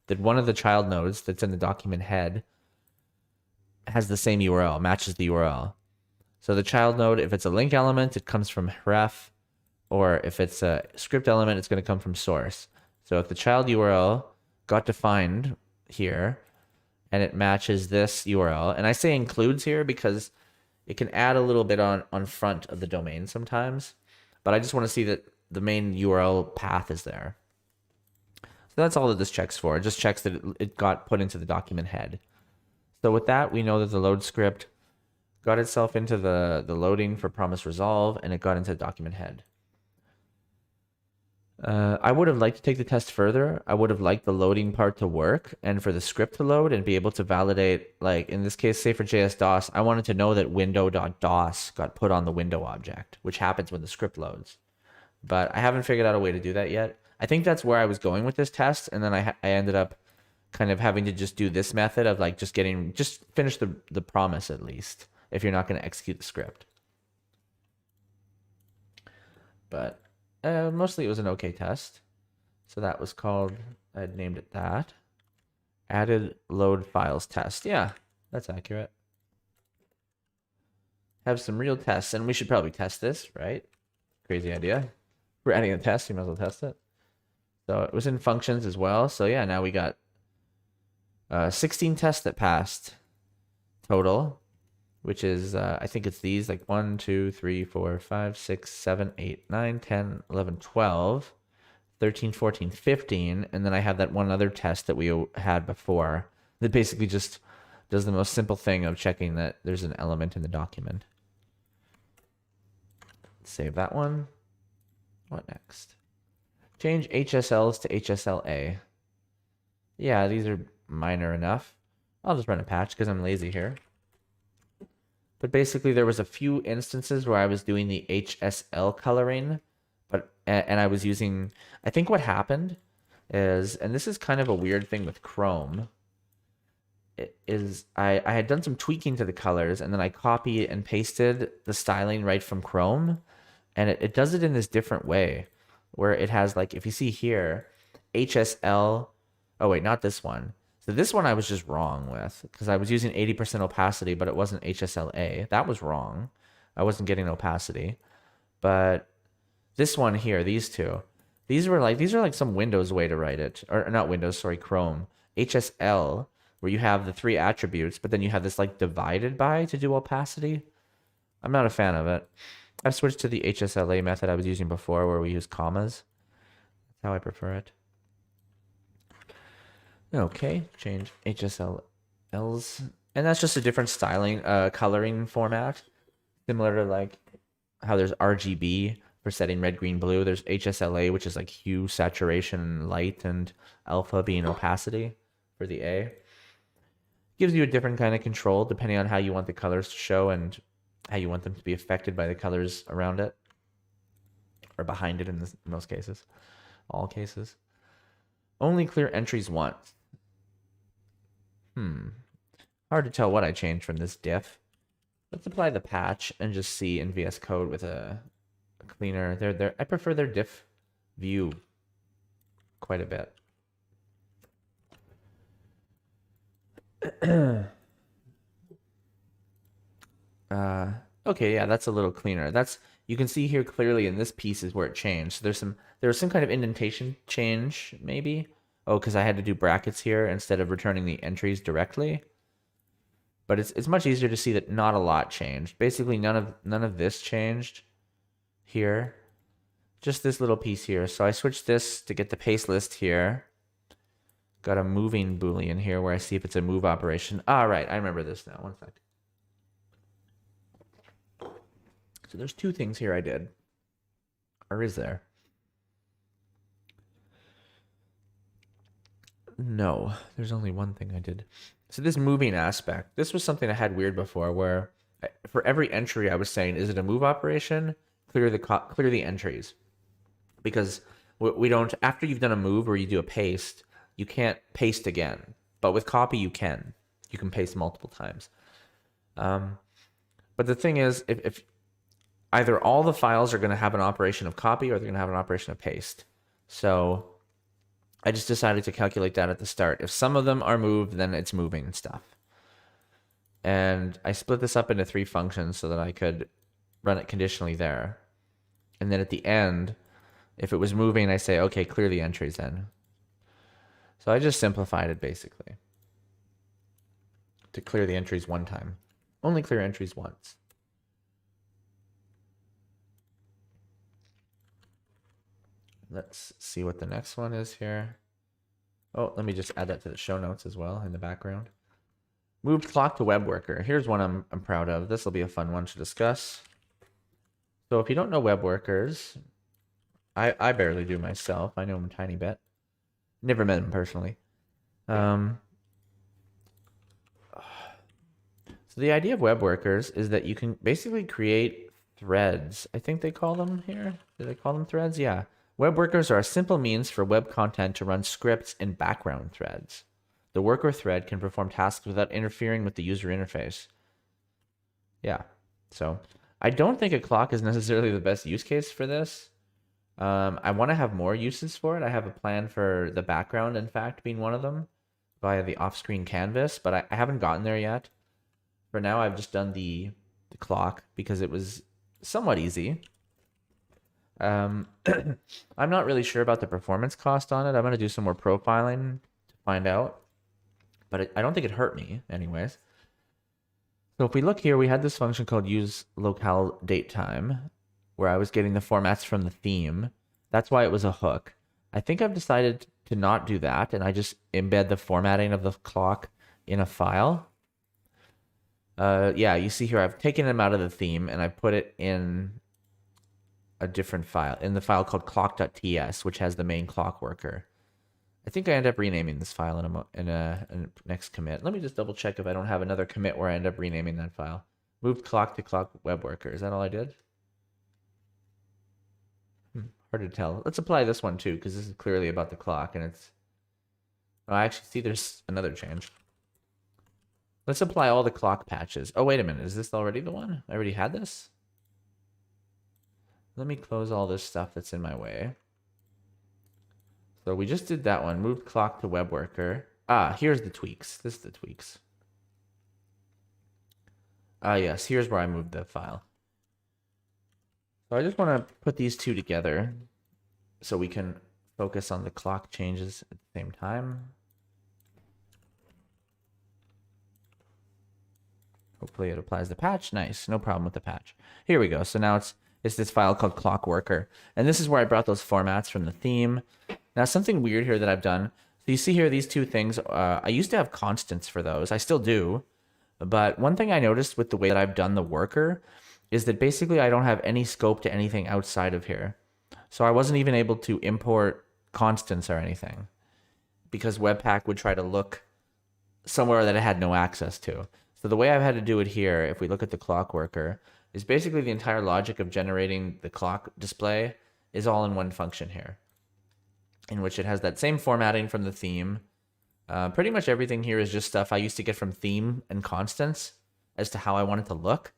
that one of the child nodes that's in the document head has the same URL, matches the URL. So the child node, if it's a link element, it comes from ref, or if it's a script element, it's going to come from source. So if the child URL got defined here, and it matches this URL, and I say includes here because it can add a little bit on front of the domain sometimes, but I just want to see that the main URL path is there. So that's all that this checks for. It just checks that it got put into the document head. So with that, we know that the load script got itself into the loading for promise resolve, and it got into the document head. I would have liked to take the test further. I would have liked the loading part to work and for the script to load and be able to validate, like in this case, say for JS-DOS, I wanted to know that window.dos got put on the window object, which happens when the script loads. But I haven't figured out a way to do that yet. I think that's where I was going with this test, and then I ended up kind of having to just do this method of like just finish the promise at least, if you're not going to execute the script. But mostly it was an okay test. So that was called, I had named it that. Added load files test. Yeah, that's accurate. Have some real tests, and we should probably test this, right? Crazy idea. We're adding a test, you might as well test it. So it was in functions as well. So yeah, now we got 16 tests that passed total, which is, I think it's these, like 1, 2, 3, 4, 5, 6, 7, 8, 9, 10, 11, 12, 13, 14, 15. And then I have that one other test that we had before that basically just does the most simple thing of checking that there's an element in the document. Save that one. What next? Change HSLs to HSLA. Yeah, these are minor enough. I'll just run a patch because I'm lazy here. But basically there was a few instances where I was doing the HSL coloring, and I was using, I think what happened is, and this is kind of a weird thing with Chrome, I had done some tweaking to the colors, and then I copied and pasted the styling right from Chrome, and it does it in this different way, where it has, like, if you see here, HSL, oh wait, not this one. So this one I was just wrong with because I was using 80% opacity, but it wasn't HSLA. That was wrong. I wasn't getting opacity. But this one here, these two, these are like some Windows way to write it. Or not Windows, sorry, Chrome. HSL, where you have the 3 attributes, but then you have this like divided by to do opacity. I'm not a fan of it. I've switched to the HSLA method I was using before where we use commas. That's how I prefer it. Okay, change HSLs. And that's just a different styling, coloring format. Similar to like how there's RGB for setting red, green, blue. There's HSLA, which is like hue, saturation, light, and alpha being opacity for the A. Gives you a different kind of control depending on how you want the colors to show and how you want them to be affected by the colors around it. Or behind it in most cases. All cases. Only clear entries once. Hard to tell what I changed from this diff. Let's apply the patch and just see in VS Code with a cleaner. I prefer their diff view quite a bit. Okay, yeah, that's a little cleaner. You can see here clearly in this piece is where it changed. So there was some kind of indentation change, maybe. Oh, because I had to do brackets here instead of returning the entries directly. But it's much easier to see that not a lot changed. Basically, none of this changed here. Just this little piece here. So I switched this to get the paste list here. Got a moving boolean here where I see if it's a move operation. Ah, right, I remember this now. One sec. So there's 2 things here I did. Or is there? No, there's only one thing I did. So this moving aspect, this was something I had weird before where for every entry I was saying, is it a move operation? Clear the entries. Because we don't, after you've done a move or you do a paste, you can't paste again. But with copy, you can. You can paste multiple times. But the thing is, if either all the files are going to have an operation of copy or they're going to have an operation of paste. So I just decided to calculate that at the start. If some of them are moved, then it's moving stuff. And I split this up into 3 functions so that I could run it conditionally there. And then at the end, if it was moving, I say, okay, clear the entries then. So I just simplified it basically to clear the entries one time. Only clear entries once. Let's see what the next one is here. Oh, let me just add that to the show notes as well in the background. Moved clock to web worker. Here's one I'm proud of. This will be a fun one to discuss. So if you don't know web workers, I barely do myself. I know them a tiny bit. Never met them personally. So the idea of web workers is that you can basically create threads. I think they call them here. Do they call them threads? Yeah. Web workers are a simple means for web content to run scripts in background threads. The worker thread can perform tasks without interfering with the user interface. Yeah. So I don't think a clock is necessarily the best use case for this. I want to have more uses for it. I have a plan for the background, in fact, being one of them via the off-screen canvas, but I haven't gotten there yet. For now, I've just done the clock because it was somewhat easy. I'm not really sure about the performance cost on it. I'm going to do some more profiling to find out, but I don't think it hurt me anyways. So if we look here, we had this function called use locale datetime, where I was getting the formats from the theme. That's why it was a hook. I think I've decided to not do that, and I just embed the formatting of the clock in a file. Yeah, you see here, I've taken them out of the theme, and I put it in a different file, in the file called clock.ts, which has the main clock worker. I think I end up renaming this file in a next commit. Let me just double check if I don't have another commit where I end up renaming that file. Moved clock to clock web worker. Is that all I did? Hard to tell. Let's apply this one too, because this is clearly about the clock, and it's... Oh, I actually see there's another change. Let's apply all the clock patches. Oh, wait a minute. Is this already the one? I already had this? Let me close all this stuff that's in my way. So we just did that one. Moved clock to web worker. Here's the tweaks. This is the tweaks. Yes, here's where I moved the file. So I just want to put these two together so we can focus on the clock changes at the same time. Hopefully it applies the patch. Nice, no problem with the patch. Here we go. So now it's this file called clock worker. And this is where I brought those formats from the theme. Now something weird here that I've done. So you see here these two things. I used to have constants for those. I still do. But one thing I noticed with the way that I've done the worker is that basically I don't have any scope to anything outside of here. So I wasn't even able to import constants or anything because Webpack would try to look somewhere that it had no access to. So the way I've had to do it here, if we look at the clock worker, is basically the entire logic of generating the clock display is all in one function here, in which it has that same formatting from the theme. Pretty much everything here is just stuff I used to get from theme and constants as to how I want it to look.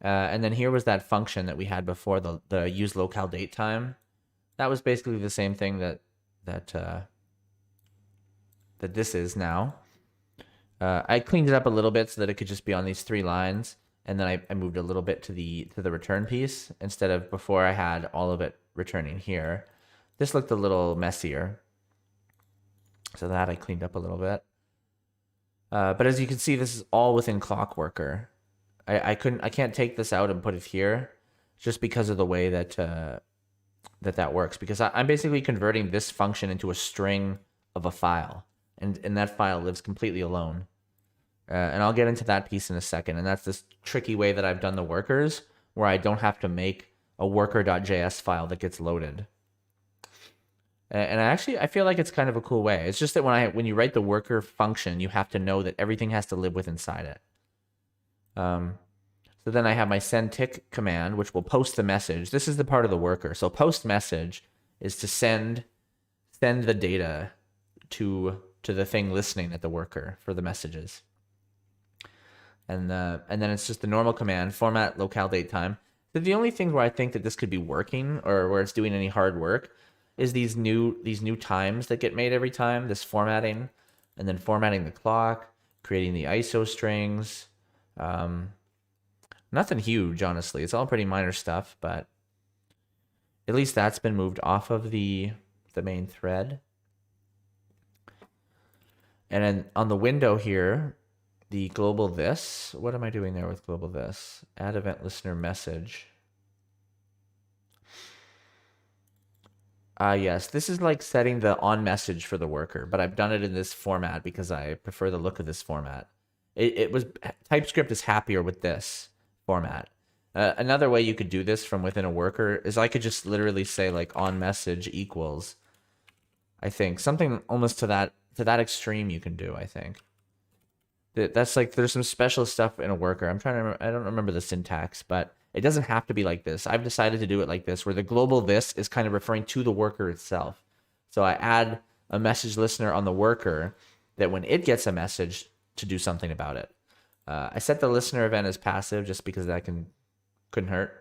And then here was that function that we had before, the use locale date time. That was basically the same thing that this is now. I cleaned it up a little bit so that it could just be on these 3 lines, and then I moved a little bit to the return piece instead of before I had all of it returning here. This looked a little messier, so that I cleaned up a little bit. But as you can see, this is all within clock worker. I can't take this out and put it here just because of the way that that works, because I'm basically converting this function into a string of a file, and that file lives completely alone. And I'll get into that piece in a second, and that's this tricky way that I've done the workers where I don't have to make a worker.js file that gets loaded. And I feel like it's kind of a cool way. It's just that when you write the worker function, you have to know that everything has to live with inside it. So then I have my send tick command, which will post the message. This is the part of the worker. So post message is to send the data to the thing listening at the worker for the messages. And then it's just the normal command, format locale date time. So the only thing where I think that this could be working or where it's doing any hard work is these new times that get made every time, this formatting, and then formatting the clock, creating the ISO strings. Nothing huge, honestly. It's all pretty minor stuff, but at least that's been moved off of the main thread. And then on the window here, the global this, what am I doing there with global this? Add event listener message. Yes, this is like setting the on message for the worker, but I've done it in this format because I prefer the look of this format. TypeScript is happier with this format. Another way you could do this from within a worker is I could just literally say like on message equals, I think something almost to that extreme you can do. I think that's like there's some special stuff in a worker. I'm trying to remember, I don't remember the syntax, but it doesn't have to be like this. I've decided to do it like this, where the global this is kind of referring to the worker itself. So I add a message listener on the worker that when it gets a message to do something about it. I set the listener event as passive just because that couldn't hurt.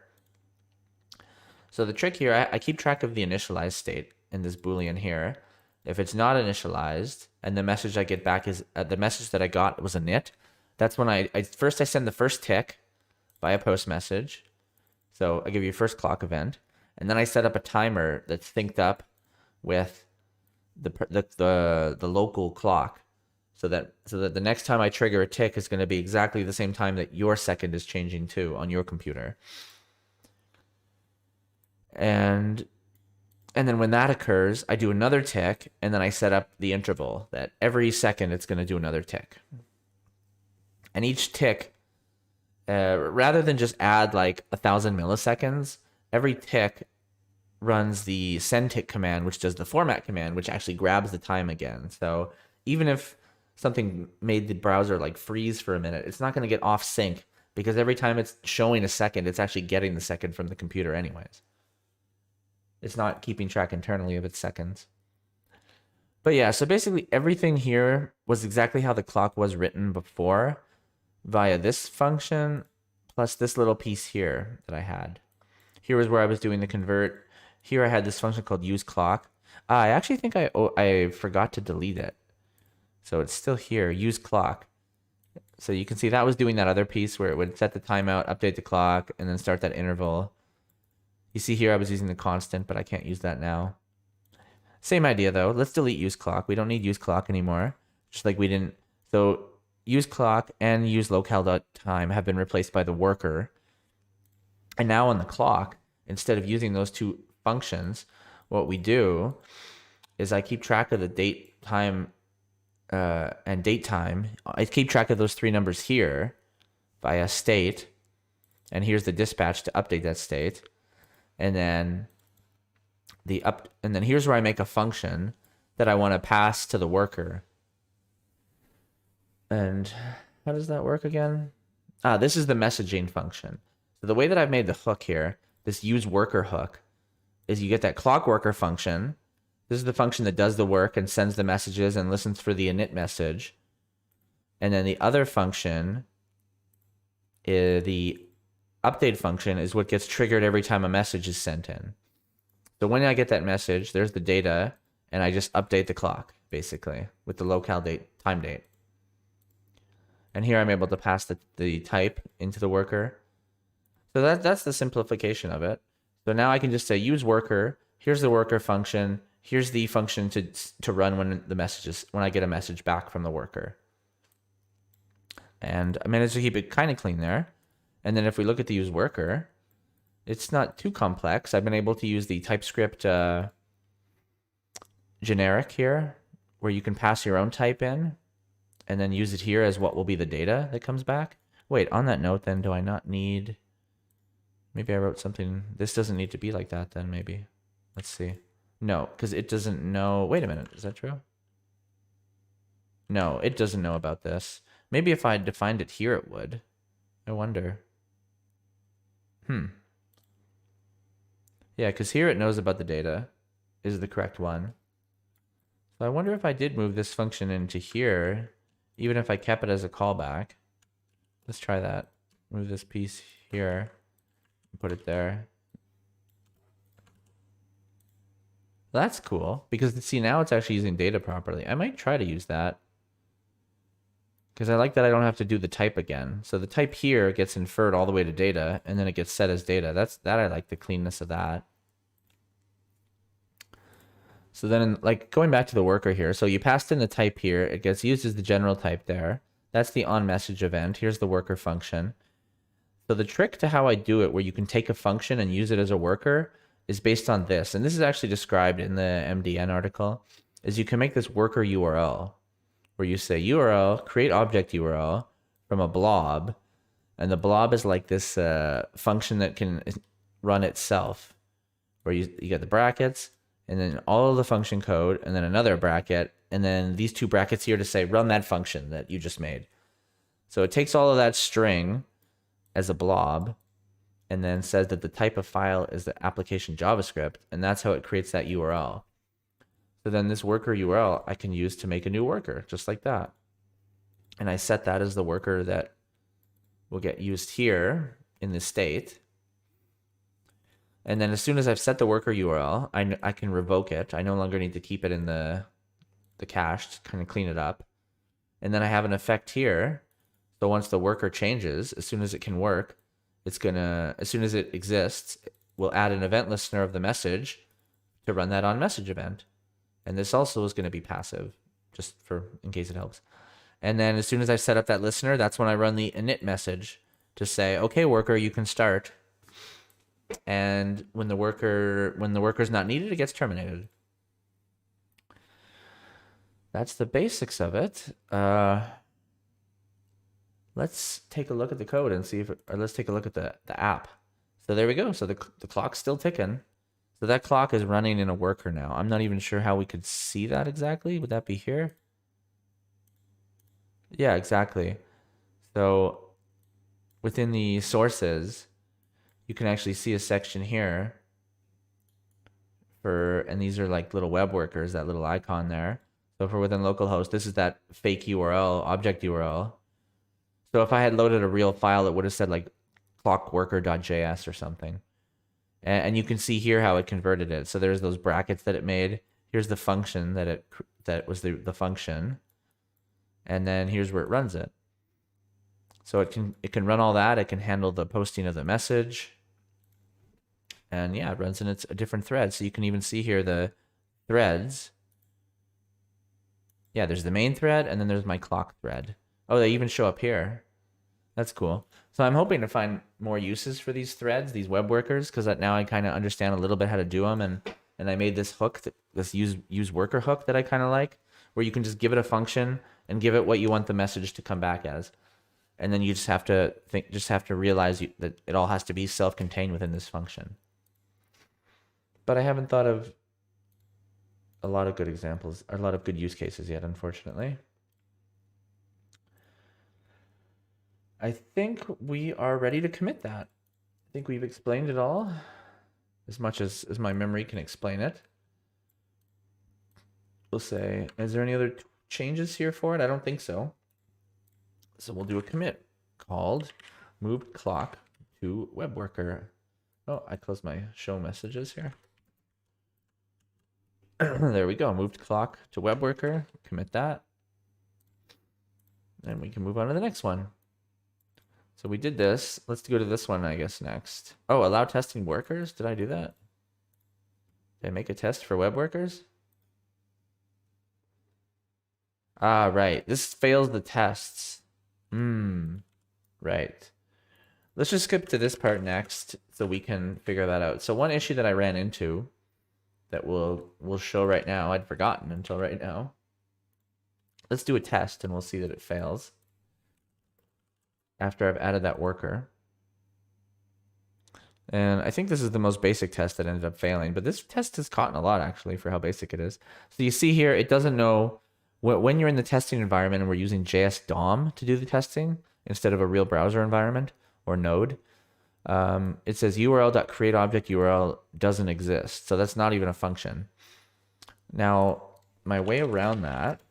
So the trick here, I keep track of the initialized state in this Boolean here. If it's not initialized and the message I get back is the message that I got was a nit, that's when I send the first tick by a post message. So I give you first clock event, and then I set up a timer that's synced up with the local clock, so that the next time I trigger a tick is going to be exactly the same time that your second is changing to on your computer. And then when that occurs, I do another tick, and then I set up the interval that every second it's going to do another tick. And each tick, rather than just add like 1,000 milliseconds, every tick runs the send tick command, which does the format command, which actually grabs the time again. So even if something made the browser like freeze for a minute, it's not going to get off sync because every time it's showing a second, it's actually getting the second from the computer anyways. It's not keeping track internally of its seconds. But yeah, so basically everything here was exactly how the clock was written before via this function plus this little piece here that I had. Here was where I was doing the convert. Here I had this function called use clock. I actually think I forgot to delete it. So it's still here, use clock. So you can see that was doing that other piece where it would set the timeout, update the clock, and then start that interval. You see here I was using the constant, but I can't use that now. Same idea though. Let's delete use clock. We don't need use clock anymore. Just like we didn't. So use clock and use locale.time have been replaced by the worker. And now on the clock, instead of using those two functions, what we do is I keep track of the date, time, and date time. I keep track of those three numbers here via state. And here's the dispatch to update that state. And then here's where I make a function that I want to pass to the worker. And how does that work again? This is the messaging function. So the way that I've made the hook here, this use worker hook, is you get that clock worker function. This is the function that does the work and sends the messages and listens for the init message. And then the other function, the update function, is what gets triggered every time a message is sent in. So when I get that message, there's the data, and I just update the clock, basically, with the locale date, time date. And here I'm able to pass the type into the worker. So that's the simplification of it. So now I can just say use worker, here's the worker function, here's the function to run when I get a message back from the worker. And I managed to keep it kind of clean there. And then if we look at the use worker, it's not too complex. I've been able to use the TypeScript generic here, where you can pass your own type in and then use it here as what will be the data that comes back. Wait, on that note then, do I not need... Maybe I wrote something... This doesn't need to be like that then, maybe. Let's see. No, because it doesn't know... Wait a minute, is that true? No, it doesn't know about this. Maybe if I defined it here, it would. I wonder. Yeah, because here it knows about the data is the correct one. So I wonder if I did move this function into here, even if I kept it as a callback. Let's try that. Move this piece here, put it there. That's cool, because see, now it's actually using data properly. I might try to use that, because I like that I don't have to do the type again. So the type here gets inferred all the way to data, and then it gets set as data. I like the cleanness of that. So then, like, going back to the worker here, so you passed in the type here, it gets used as the general type there. That's the onMessage event. Here's the worker function. So the trick to how I do it, where you can take a function and use it as a worker, is based on this. And this is actually described in the MDN article, is you can make this worker URL, where you say URL, create object URL from a blob. And the blob is like this function that can run itself, where you get the brackets, and then all of the function code, and then another bracket, and then these two brackets here to say run that function that you just made. So it takes all of that string as a blob, and then says that the type of file is the application JavaScript, and that's how it creates that URL. So then this worker URL I can use to make a new worker, just like that. And I set that as the worker that will get used here in the state. And then as soon as I've set the worker URL, I can revoke it. I no longer need to keep it in the cache to kind of clean it up. And then I have an effect here. So once the worker changes, as soon as it can work, it's gonna, as soon as it exists, we'll add an event listener of the message to run that onMessage event. And this also is going to be passive, just in case it helps. And then as soon as I set up that listener, that's when I run the init message to say, okay, worker, you can start. And when the worker's not needed, it gets terminated. That's the basics of it. Let's take a look at the code and see if, or let's take a look at the app. So there we go. So the clock's still ticking. So that clock is running in a worker now. I'm not even sure how we could see that exactly. Would that be here? Yeah, exactly. So within the sources, you can actually see a section here and these are like little web workers, that little icon there. So for within localhost, this is that fake URL, object URL. So if I had loaded a real file, it would have said like clockworker.js or something. And you can see here how it converted it. So there's those brackets that it made. Here's the function that was the function. and then here's where it runs it. So it can run all that. It can handle the posting of the message. And yeah, it runs in a different thread. So you can even see here the threads. Yeah, there's the main thread, and then there's my clock thread. Oh, they even show up here. That's cool. So I'm hoping to find more uses for these threads, these web workers, because now I kind of understand a little bit how to do them. And I made this hook, this use worker hook that I kind of like, where you can just give it a function and give it what you want the message to come back as. And then you just have to realize that it all has to be self-contained within this function. But I haven't thought of a lot of good examples, or a lot of good use cases yet, unfortunately. I think we are ready to commit that. I think we've explained it all as much as my memory can explain it. We'll say, is there any other changes here for it? I don't think so. So we'll do a commit called moved clock to web worker. Oh, I closed my show messages here. There we go. Moved clock to web worker. Commit that. And we can move on to the next one. So we did this. Let's go to this one, I guess, next. Oh, allow testing workers. Did I do that? Did I make a test for web workers? Ah, right. This fails the tests. Right. Let's just skip to this part next so we can figure that out. So one issue that I ran into that we'll show right now, I'd forgotten until right now. Let's do a test and we'll see that it fails after I've added that worker. And I think this is the most basic test that ended up failing, but this test has caught a lot actually for how basic it is. So you see here, it doesn't know when you're in the testing environment and we're using JS DOM to do the testing instead of a real browser environment or node. It says url.createObject URL doesn't exist. So that's not even a function. Now, my way around that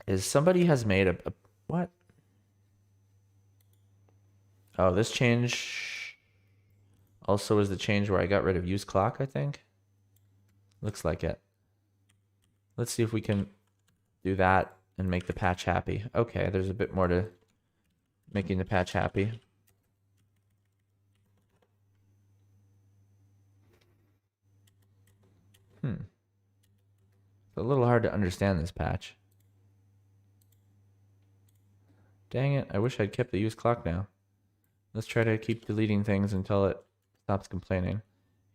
is somebody has made a what? Oh, this change also is the change where I got rid of use clock, I think. Looks like it. Let's see if we can do that and make the patch happy. Okay, there's a bit more to making the patch happy. It's a little hard to understand this patch. Dang it, I wish I'd kept the use clock now. Let's try to keep deleting things until it stops complaining.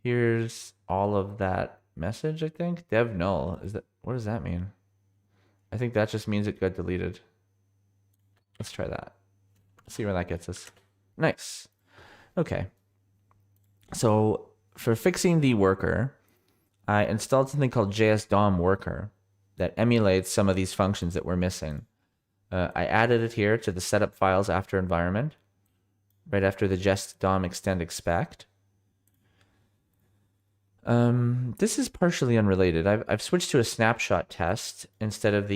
Here's all of that message, I think. Dev null. What does that mean? I think that just means it got deleted. Let's try that. See where that gets us. Nice. Okay. So for fixing the worker, I installed something called JS DOM worker that emulates some of these functions that we're missing. I added it here to the setup files after environment, right after the JS DOM extend expect. This is partially unrelated. I've switched to a snapshot test instead of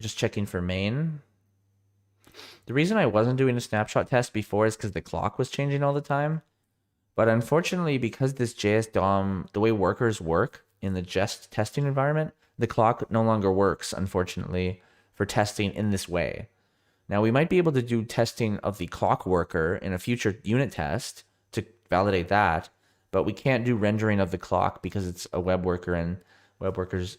just checking for main. The reason I wasn't doing a snapshot test before is because the clock was changing all the time. But unfortunately, because this JS DOM, the way workers work in the JS testing environment, the clock no longer works, unfortunately, for testing in this way. Now, we might be able to do testing of the clock worker in a future unit test to validate that, but we can't do rendering of the clock because it's a web worker, and web workers,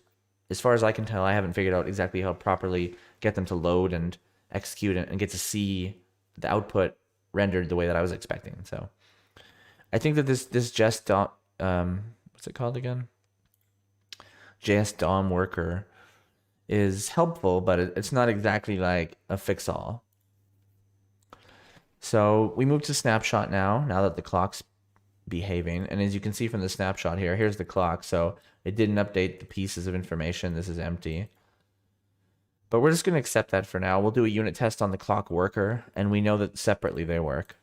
as far as I can tell, I haven't figured out exactly how to properly get them to load and execute and get to see the output rendered the way that I was expecting. So I think that this JS DOM, what's it called again? JS DOM worker is helpful, but it's not exactly like a fix-all. So we move to snapshot now that the clock's behaving. And as you can see from the snapshot here, here's the clock. So it didn't update the pieces of information. This is empty. But we're just going to accept that for now. We'll do a unit test on the clock worker, and we know that separately they work.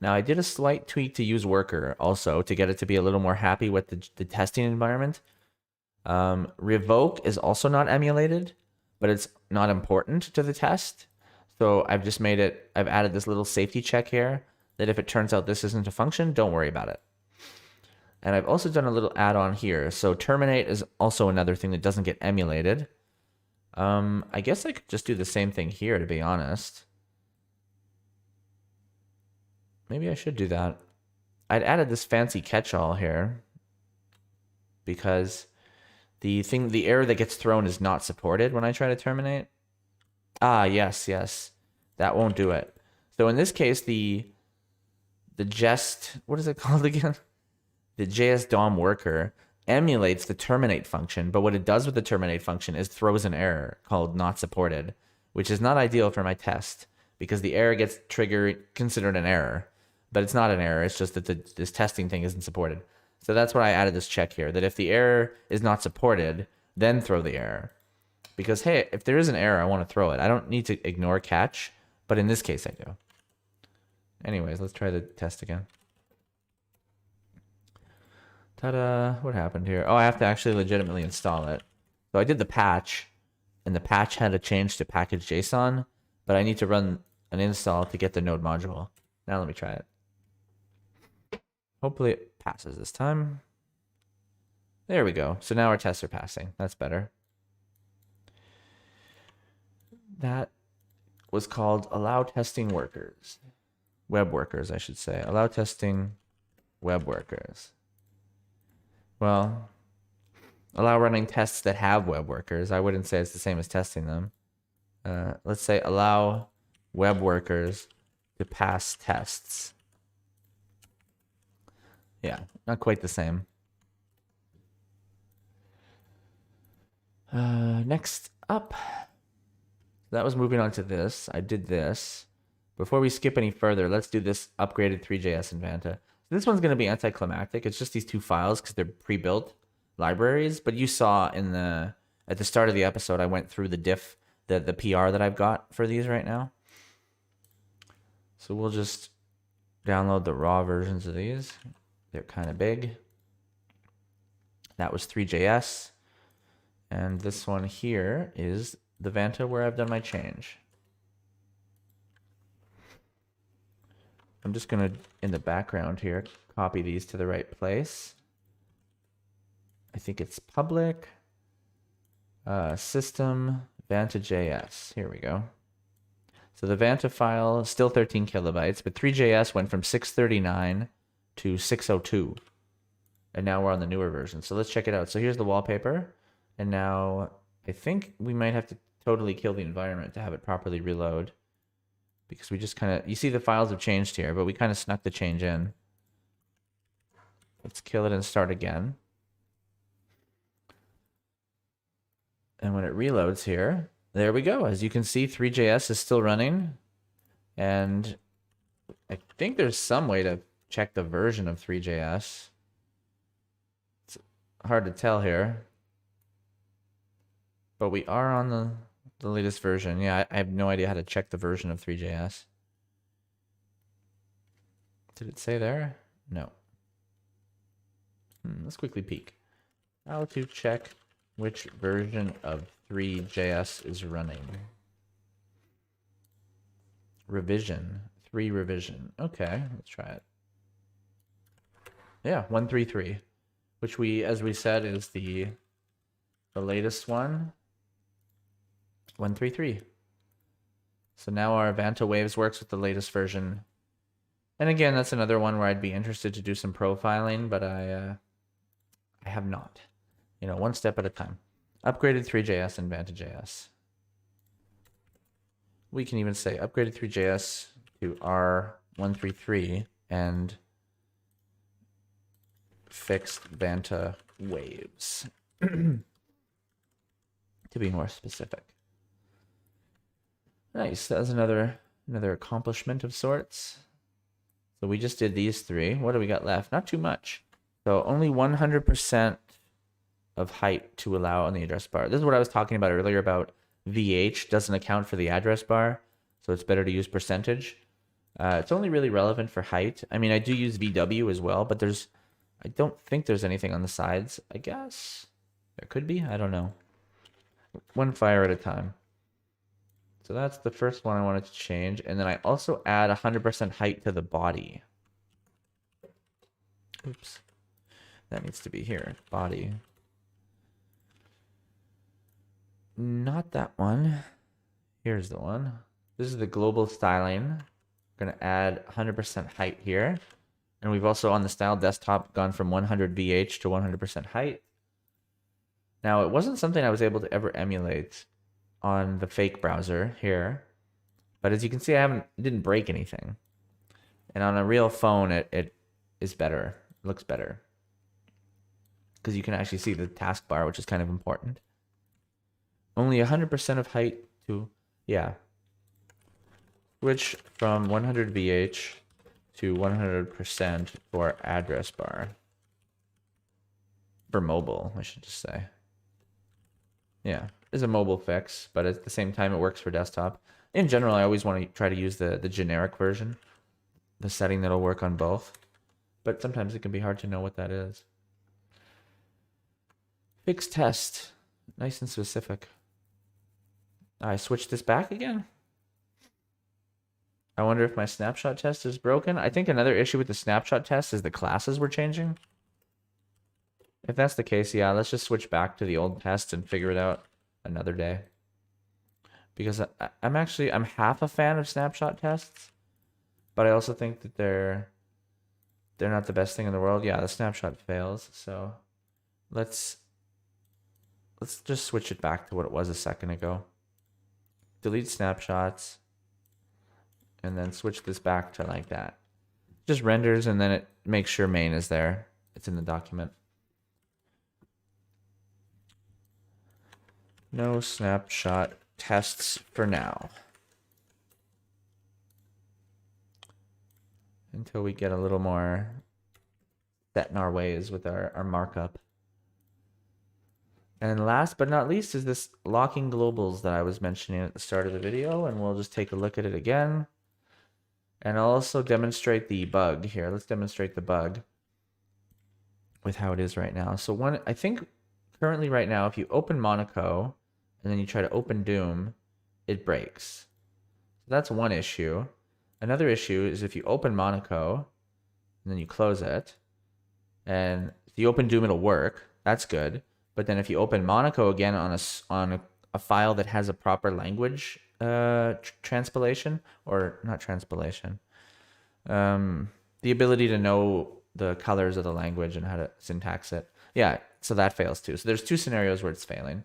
Now, I did a slight tweak to use worker also to get it to be a little more happy with the testing environment. Revoke is also not emulated, but it's not important to the test. So I've just I've added this little safety check here that if it turns out this isn't a function, don't worry about it. And I've also done a little add-on here. So terminate is also another thing that doesn't get emulated. I guess I could just do the same thing here, to be honest. Maybe I should do that. I'd added this fancy catch-all here because the error that gets thrown is not supported when I try to terminate. Ah, yes, yes. That won't do it. So in this case, the jest, what is it called again? The JS DOM worker emulates the terminate function, but what it does with the terminate function is throws an error called not supported, which is not ideal for my test because the error gets considered an error, but it's not an error. It's just that this testing thing isn't supported. So that's why I added this check here, that if the error is not supported, then throw the error. Because, hey, if there is an error, I want to throw it. I don't need to ignore catch, but in this case I do. Anyways, let's try the test again. Ta-da! What happened here? Oh, I have to actually legitimately install it. So I did the patch, and the patch had a change to package.json, but I need to run an install to get the node module. Now let me try it. Hopefully it passes this time. There we go. So now our tests are passing. That's better. That was called allow testing workers. Web workers, I should say. Allow testing web workers. Well, allow running tests that have web workers. I wouldn't say it's the same as testing them. Let's say allow web workers to pass tests. Yeah, not quite the same. Next up, that was moving on to this. I did this. Before we skip any further, let's do this upgraded 3JS in Vanta. This one's going to be anticlimactic. It's just these two files because they're pre-built libraries. But you saw at the start of the episode, I went through the diff, the PR that I've got for these right now. So we'll just download the raw versions of these. They're kind of big. That was 3JS. And this one here is the Vanta where I've done my change. I'm just going to, in the background here, copy these to the right place. I think it's public, system, Vanta.js. Here we go. So the Vanta file is still 13 kilobytes, but 3JS went from 639 to 602. And now we're on the newer version. So let's check it out. So here's the wallpaper. And now I think we might have to totally kill the environment to have it properly reload. Because we just kind of, you see the files have changed here, but we kind of snuck the change in. Let's kill it and start again. And when it reloads here, there we go. As you can see, 3JS is still running. And I think there's some way to check the version of 3JS. It's hard to tell here. But we are on the latest version. Yeah, I have no idea how to check the version of 3JS. Did it say there? No. Let's quickly peek. How to check which version of 3JS is running. Revision. 3 revision. Okay, let's try it. Yeah, 133. Which we, as we said, is the latest one. 133. So now our Vanta Waves works with the latest version. And again, that's another one where I'd be interested to do some profiling, but I have not. You know, one step at a time. Upgraded 3JS and Vanta.js. We can even say upgraded 3JS to R133 and fixed Vanta Waves. To be more specific. Nice. That was another accomplishment of sorts. So we just did these 3. What do we got left? Not too much. So only 100% of height to allow on the address bar. This is what I was talking about earlier about VH doesn't account for the address bar. So it's better to use percentage. It's only really relevant for height. I mean, I do use VW as well, but I don't think there's anything on the sides. I guess there could be. I don't know. One fire at a time. So that's the first one I wanted to change. And then I also add 100% height to the body. Oops. That needs to be here. Body. not that one. Here's the one. This is the global styling. We're going to add 100% height here. And we've also on the style desktop gone from 100 VH to 100% height. Now, it wasn't something I was able to ever emulate on the fake browser here. But as you can see, it didn't break anything. And on a real phone, it is better. It looks better. Because you can actually see the taskbar, which is kind of important. Only 100% of height to, yeah. Switch from 100 VH to 100% for address bar. For mobile, I should just say. Yeah, it's a mobile fix, but at the same time, it works for desktop. In general, I always want to try to use the generic version, the setting that'll work on both. But sometimes it can be hard to know what that is. Fix test, nice and specific. I switched this back again. I wonder if my snapshot test is broken. I think another issue with the snapshot test is the classes were changing. If that's the case, yeah, let's just switch back to the old test and figure it out another day. Because I'm half a fan of snapshot tests, but I also think that they're not the best thing in the world. Yeah, the snapshot fails, so let's just switch it back to what it was a second ago. Delete snapshots, and then switch this back to like that. Just renders, and then it makes sure main is there. It's in the document. No snapshot tests for now. Until we get a little more set in our ways with our markup. And last but not least is this locking globals that I was mentioning at the start of the video, and we'll just take a look at it again. And I'll also demonstrate the bug here. Let's demonstrate the bug with how it is right now. So I think currently right now, if you open Monaco and then you try to open Doom, it breaks. So that's one issue. Another issue is if you open Monaco and then you close it, and if you open Doom, it'll work. That's good. But then if you open Monaco again on a file that has a proper language transpilation, or not transpilation, the ability to know the colors of the language and how to syntax it. Yeah, so that fails too. So there's two scenarios where it's failing.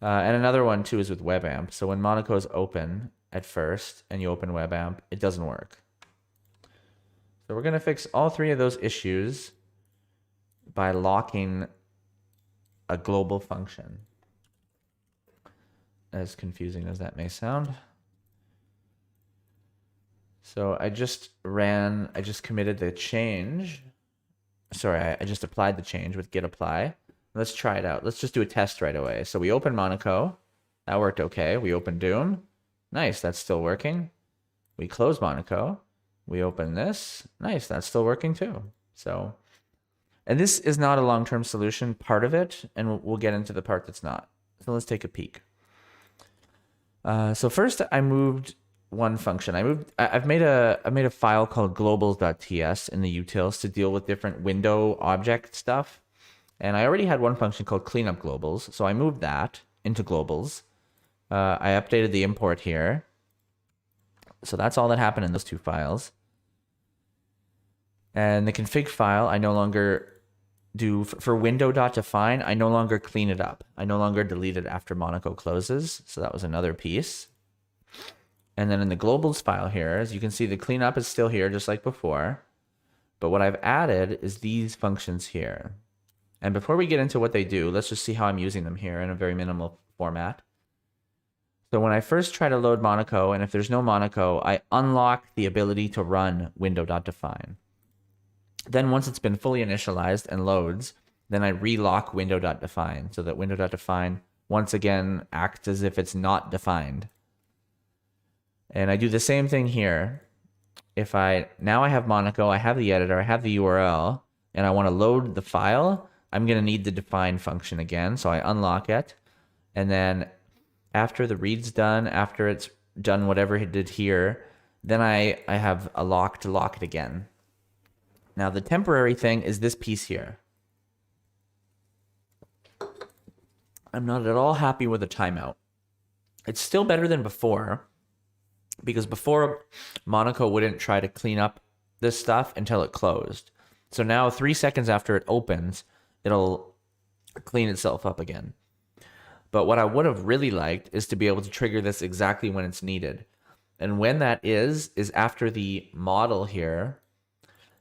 And another one too is with WebAmp. So when Monaco is open at first and you open WebAmp, it doesn't work. So we're going to fix all three of those issues by locking a global function. As confusing as that may sound. So I just committed the change. Sorry, I just applied the change with git apply. Let's try it out. Let's just do a test right away. So we open Monaco. That worked okay. We open Doom. Nice, that's still working. We close Monaco. We open this. Nice, that's still working too. So, and this is not a long-term solution, part of it, and we'll get into the part that's not. So let's take a peek. So first I moved one function. I've made a file called globals.ts in the utils to deal with different window object stuff. And I already had one function called cleanup globals. So I moved that into globals. I updated the import here. So that's all that happened in those two files. And the config file, I no longer do for window.define, I no longer clean it up. I no longer delete it after Monaco closes. So that was another piece. And then in the globals file here, as you can see, the cleanup is still here just like before. But what I've added is these functions here. And before we get into what they do, let's just see how I'm using them here in a very minimal format. So when I first try to load Monaco, and if there's no Monaco, I unlock the ability to run window.define. Then once it's been fully initialized and loads, then I relock window.define so that window.define once again acts as if it's not defined. And I do the same thing here. Now I have Monaco, I have the editor, I have the URL, and I want to load the file, I'm going to need the define function again. So I unlock it. And then after the read's done, after it's done whatever it did here, then I have a lock to lock it again. Now the temporary thing is this piece here. I'm not at all happy with the timeout. It's still better than before, because before Monaco wouldn't try to clean up this stuff until it closed. So now 3 seconds after it opens, it'll clean itself up again. But what I would have really liked is to be able to trigger this exactly when it's needed. And when that is after the model here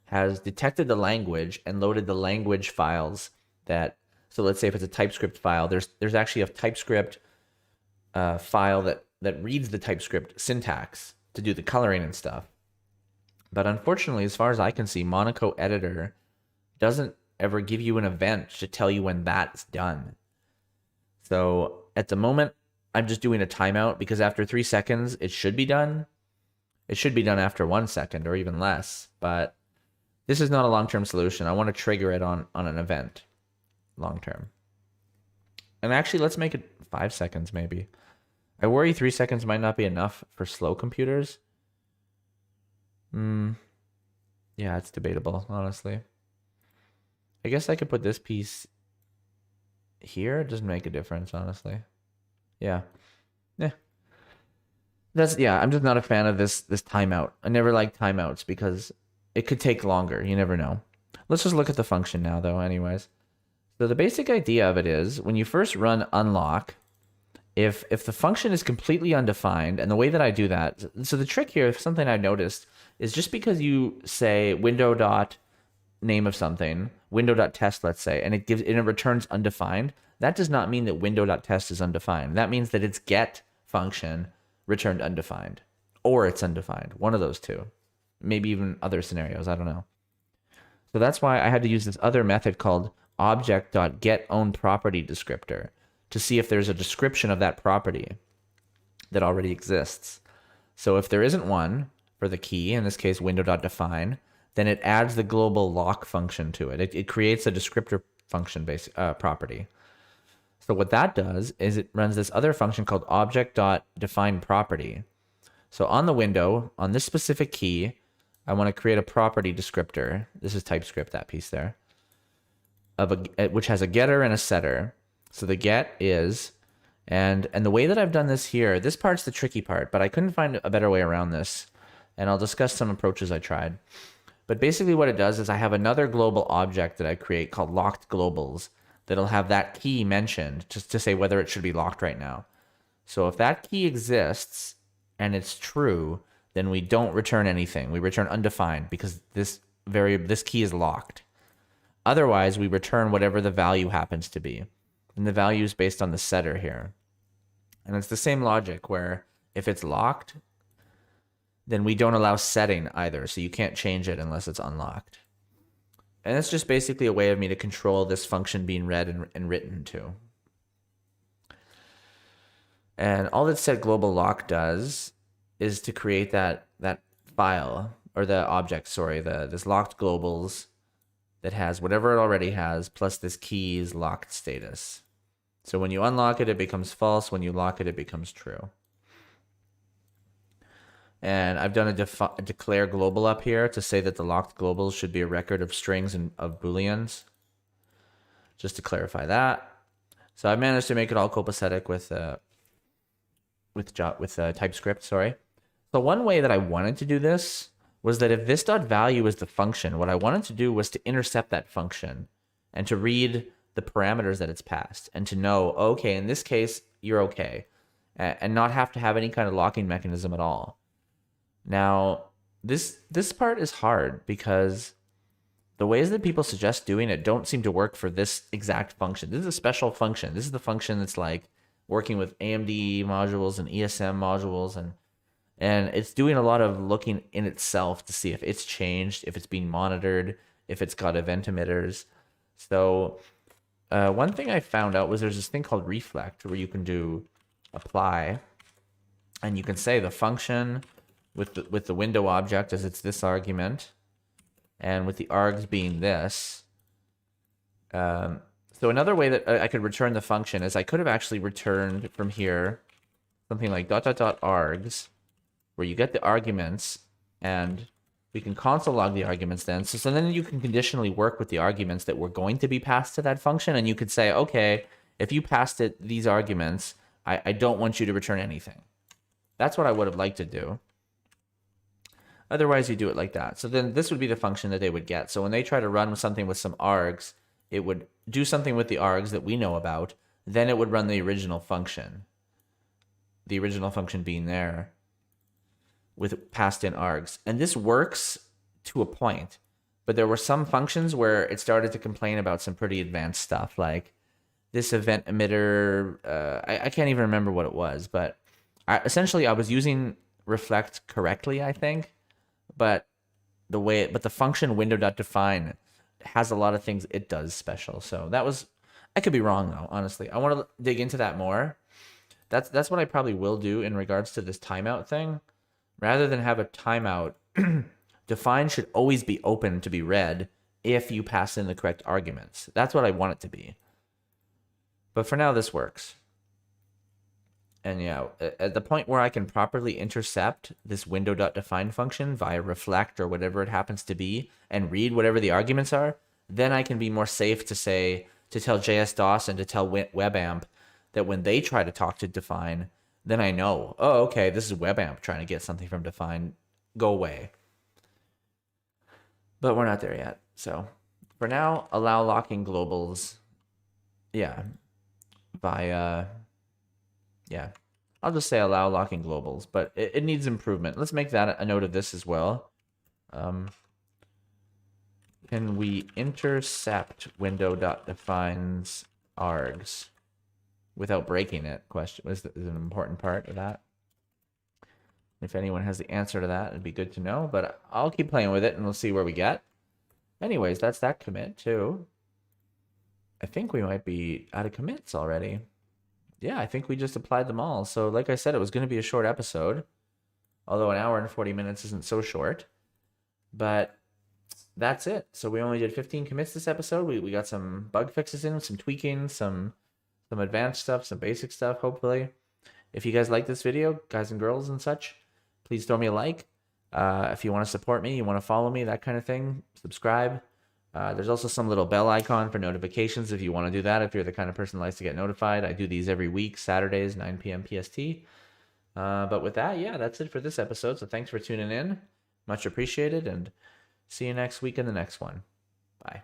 has detected the language and loaded the language files that, so let's say if it's a TypeScript file, there's actually a TypeScript file that reads the TypeScript syntax to do the coloring and stuff. But unfortunately, as far as I can see, Monaco Editor doesn't ever give you an event to tell you when that's done. So at the moment, I'm just doing a timeout because after 3 seconds, it should be done. It should be done after 1 second or even less, but this is not a long-term solution. I want to trigger it on an event long-term. And actually, let's make it 5 seconds maybe. I worry 3 seconds might not be enough for slow computers. Yeah, it's debatable, honestly. I guess I could put this piece here. It doesn't make a difference, honestly. Yeah. I'm just not a fan of this timeout. I never like timeouts because it could take longer. You never know. Let's just look at the function now, though, anyways. So the basic idea of it is when you first run unlock, if the function is completely undefined, and the way that I do that, so the trick here, something I've noticed, is just because you say window dot name of something, window dot test, let's say, and it returns undefined, that does not mean that window dot test is undefined. That means that its get function returned undefined, or it's undefined, one of those two. Maybe even other scenarios, I don't know. So that's why I had to use this other method called object.getOwnProperty descriptor to see if there's a description of that property that already exists. So if there isn't one for the key, in this case window.define, then it adds the global lock function to it. It creates a descriptor function based property. So what that does is it runs this other function called object.defineProperty. So on the window, on this specific key, I want to create a property descriptor. This is TypeScript, that piece there, which has a getter and a setter. So the get is, and the way that I've done this here, this part's the tricky part, but I couldn't find a better way around this. And I'll discuss some approaches I tried. But basically what it does is I have another global object that I create called locked globals that'll have that key mentioned just to say whether it should be locked right now. So if that key exists and it's true, then we don't return anything. We return undefined because this key is locked. Otherwise, we return whatever the value happens to be. And the value is based on the setter here. And it's the same logic where if it's locked, then we don't allow setting either. So you can't change it unless it's unlocked. And it's just basically a way of me to control this function being read and written to. And all that set global lock does is to create that file, or the object, sorry, this locked globals that has whatever it already has, plus this key's locked status. So when you unlock it, it becomes false. When you lock it, it becomes true. And I've done a declare global up here to say that the locked globals should be a record of strings and of booleans, just to clarify that. So I've managed to make it all copacetic with TypeScript, sorry. So one way that I wanted to do this was that if this.value is the function, what I wanted to do was to intercept that function and to read the parameters that it's passed and to know, okay, in this case, you're okay, and not have to have any kind of locking mechanism at all. Now, this part is hard because the ways that people suggest doing it don't seem to work for this exact function. This is a special function. This is the function that's like working with AMD modules and ESM modules, and it's doing a lot of looking in itself to see if it's changed, if it's being monitored, if it's got event emitters. So one thing I found out was there's this thing called reflect where you can do apply, and you can say the function with the window object as it's this argument, and with the args being this. So another way that I could return the function is I could have actually returned from here something like ... args, where you get the arguments, and we can console log the arguments then. So then you can conditionally work with the arguments that were going to be passed to that function, and you could say, okay, if you passed it these arguments, I don't want you to return anything. That's what I would have liked to do. Otherwise, you do it like that. So then this would be the function that they would get. So when they try to run something with some args, it would do something with the args that we know about. Then it would run the original function. The original function being there with passed in args. And this works to a point. But there were some functions where it started to complain about some pretty advanced stuff, like this event emitter. I can't even remember what it was, but essentially I was using reflect correctly, I think. But the function window.define has a lot of things it does special. So that was, I could be wrong though, honestly. I want to dig into that more. That's what I probably will do in regards to this timeout thing. Rather than have a timeout, define should always be open to be read if you pass in the correct arguments. That's what I want it to be. But for now, this works. And yeah, at the point where I can properly intercept this window.define function via reflect or whatever it happens to be and read whatever the arguments are, then I can be more safe to say, to tell JS-DOS and to tell WebAmp that when they try to talk to define, then I know, oh, okay, this is WebAmp trying to get something from define. Go away. But we're not there yet. So for now, allow locking globals. Yeah. Yeah. I'll just say allow locking globals, but it needs improvement. Let's make that a note of this as well. Can we intercept window.defines args without breaking it? Question is an important part of that. If anyone has the answer to that, it'd be good to know, but I'll keep playing with it and we'll see where we get. Anyways, that's that commit too. I think we might be out of commits already. Yeah, I think we just applied them all. So like I said, it was going to be a short episode, although an hour and 40 minutes isn't so short. But that's it. So we only did 15 commits this episode. We got some bug fixes in, some tweaking, some advanced stuff, some basic stuff, hopefully. If you guys like this video, guys and girls and such, please throw me a like. If you want to support me, you want to follow me, that kind of thing, subscribe. There's also some little bell icon for notifications if you want to do that, if you're the kind of person that likes to get notified. I do these every week, Saturdays, 9 p.m. PST. But with that, yeah, that's it for this episode. So thanks for tuning in. Much appreciated, and see you next week in the next one. Bye.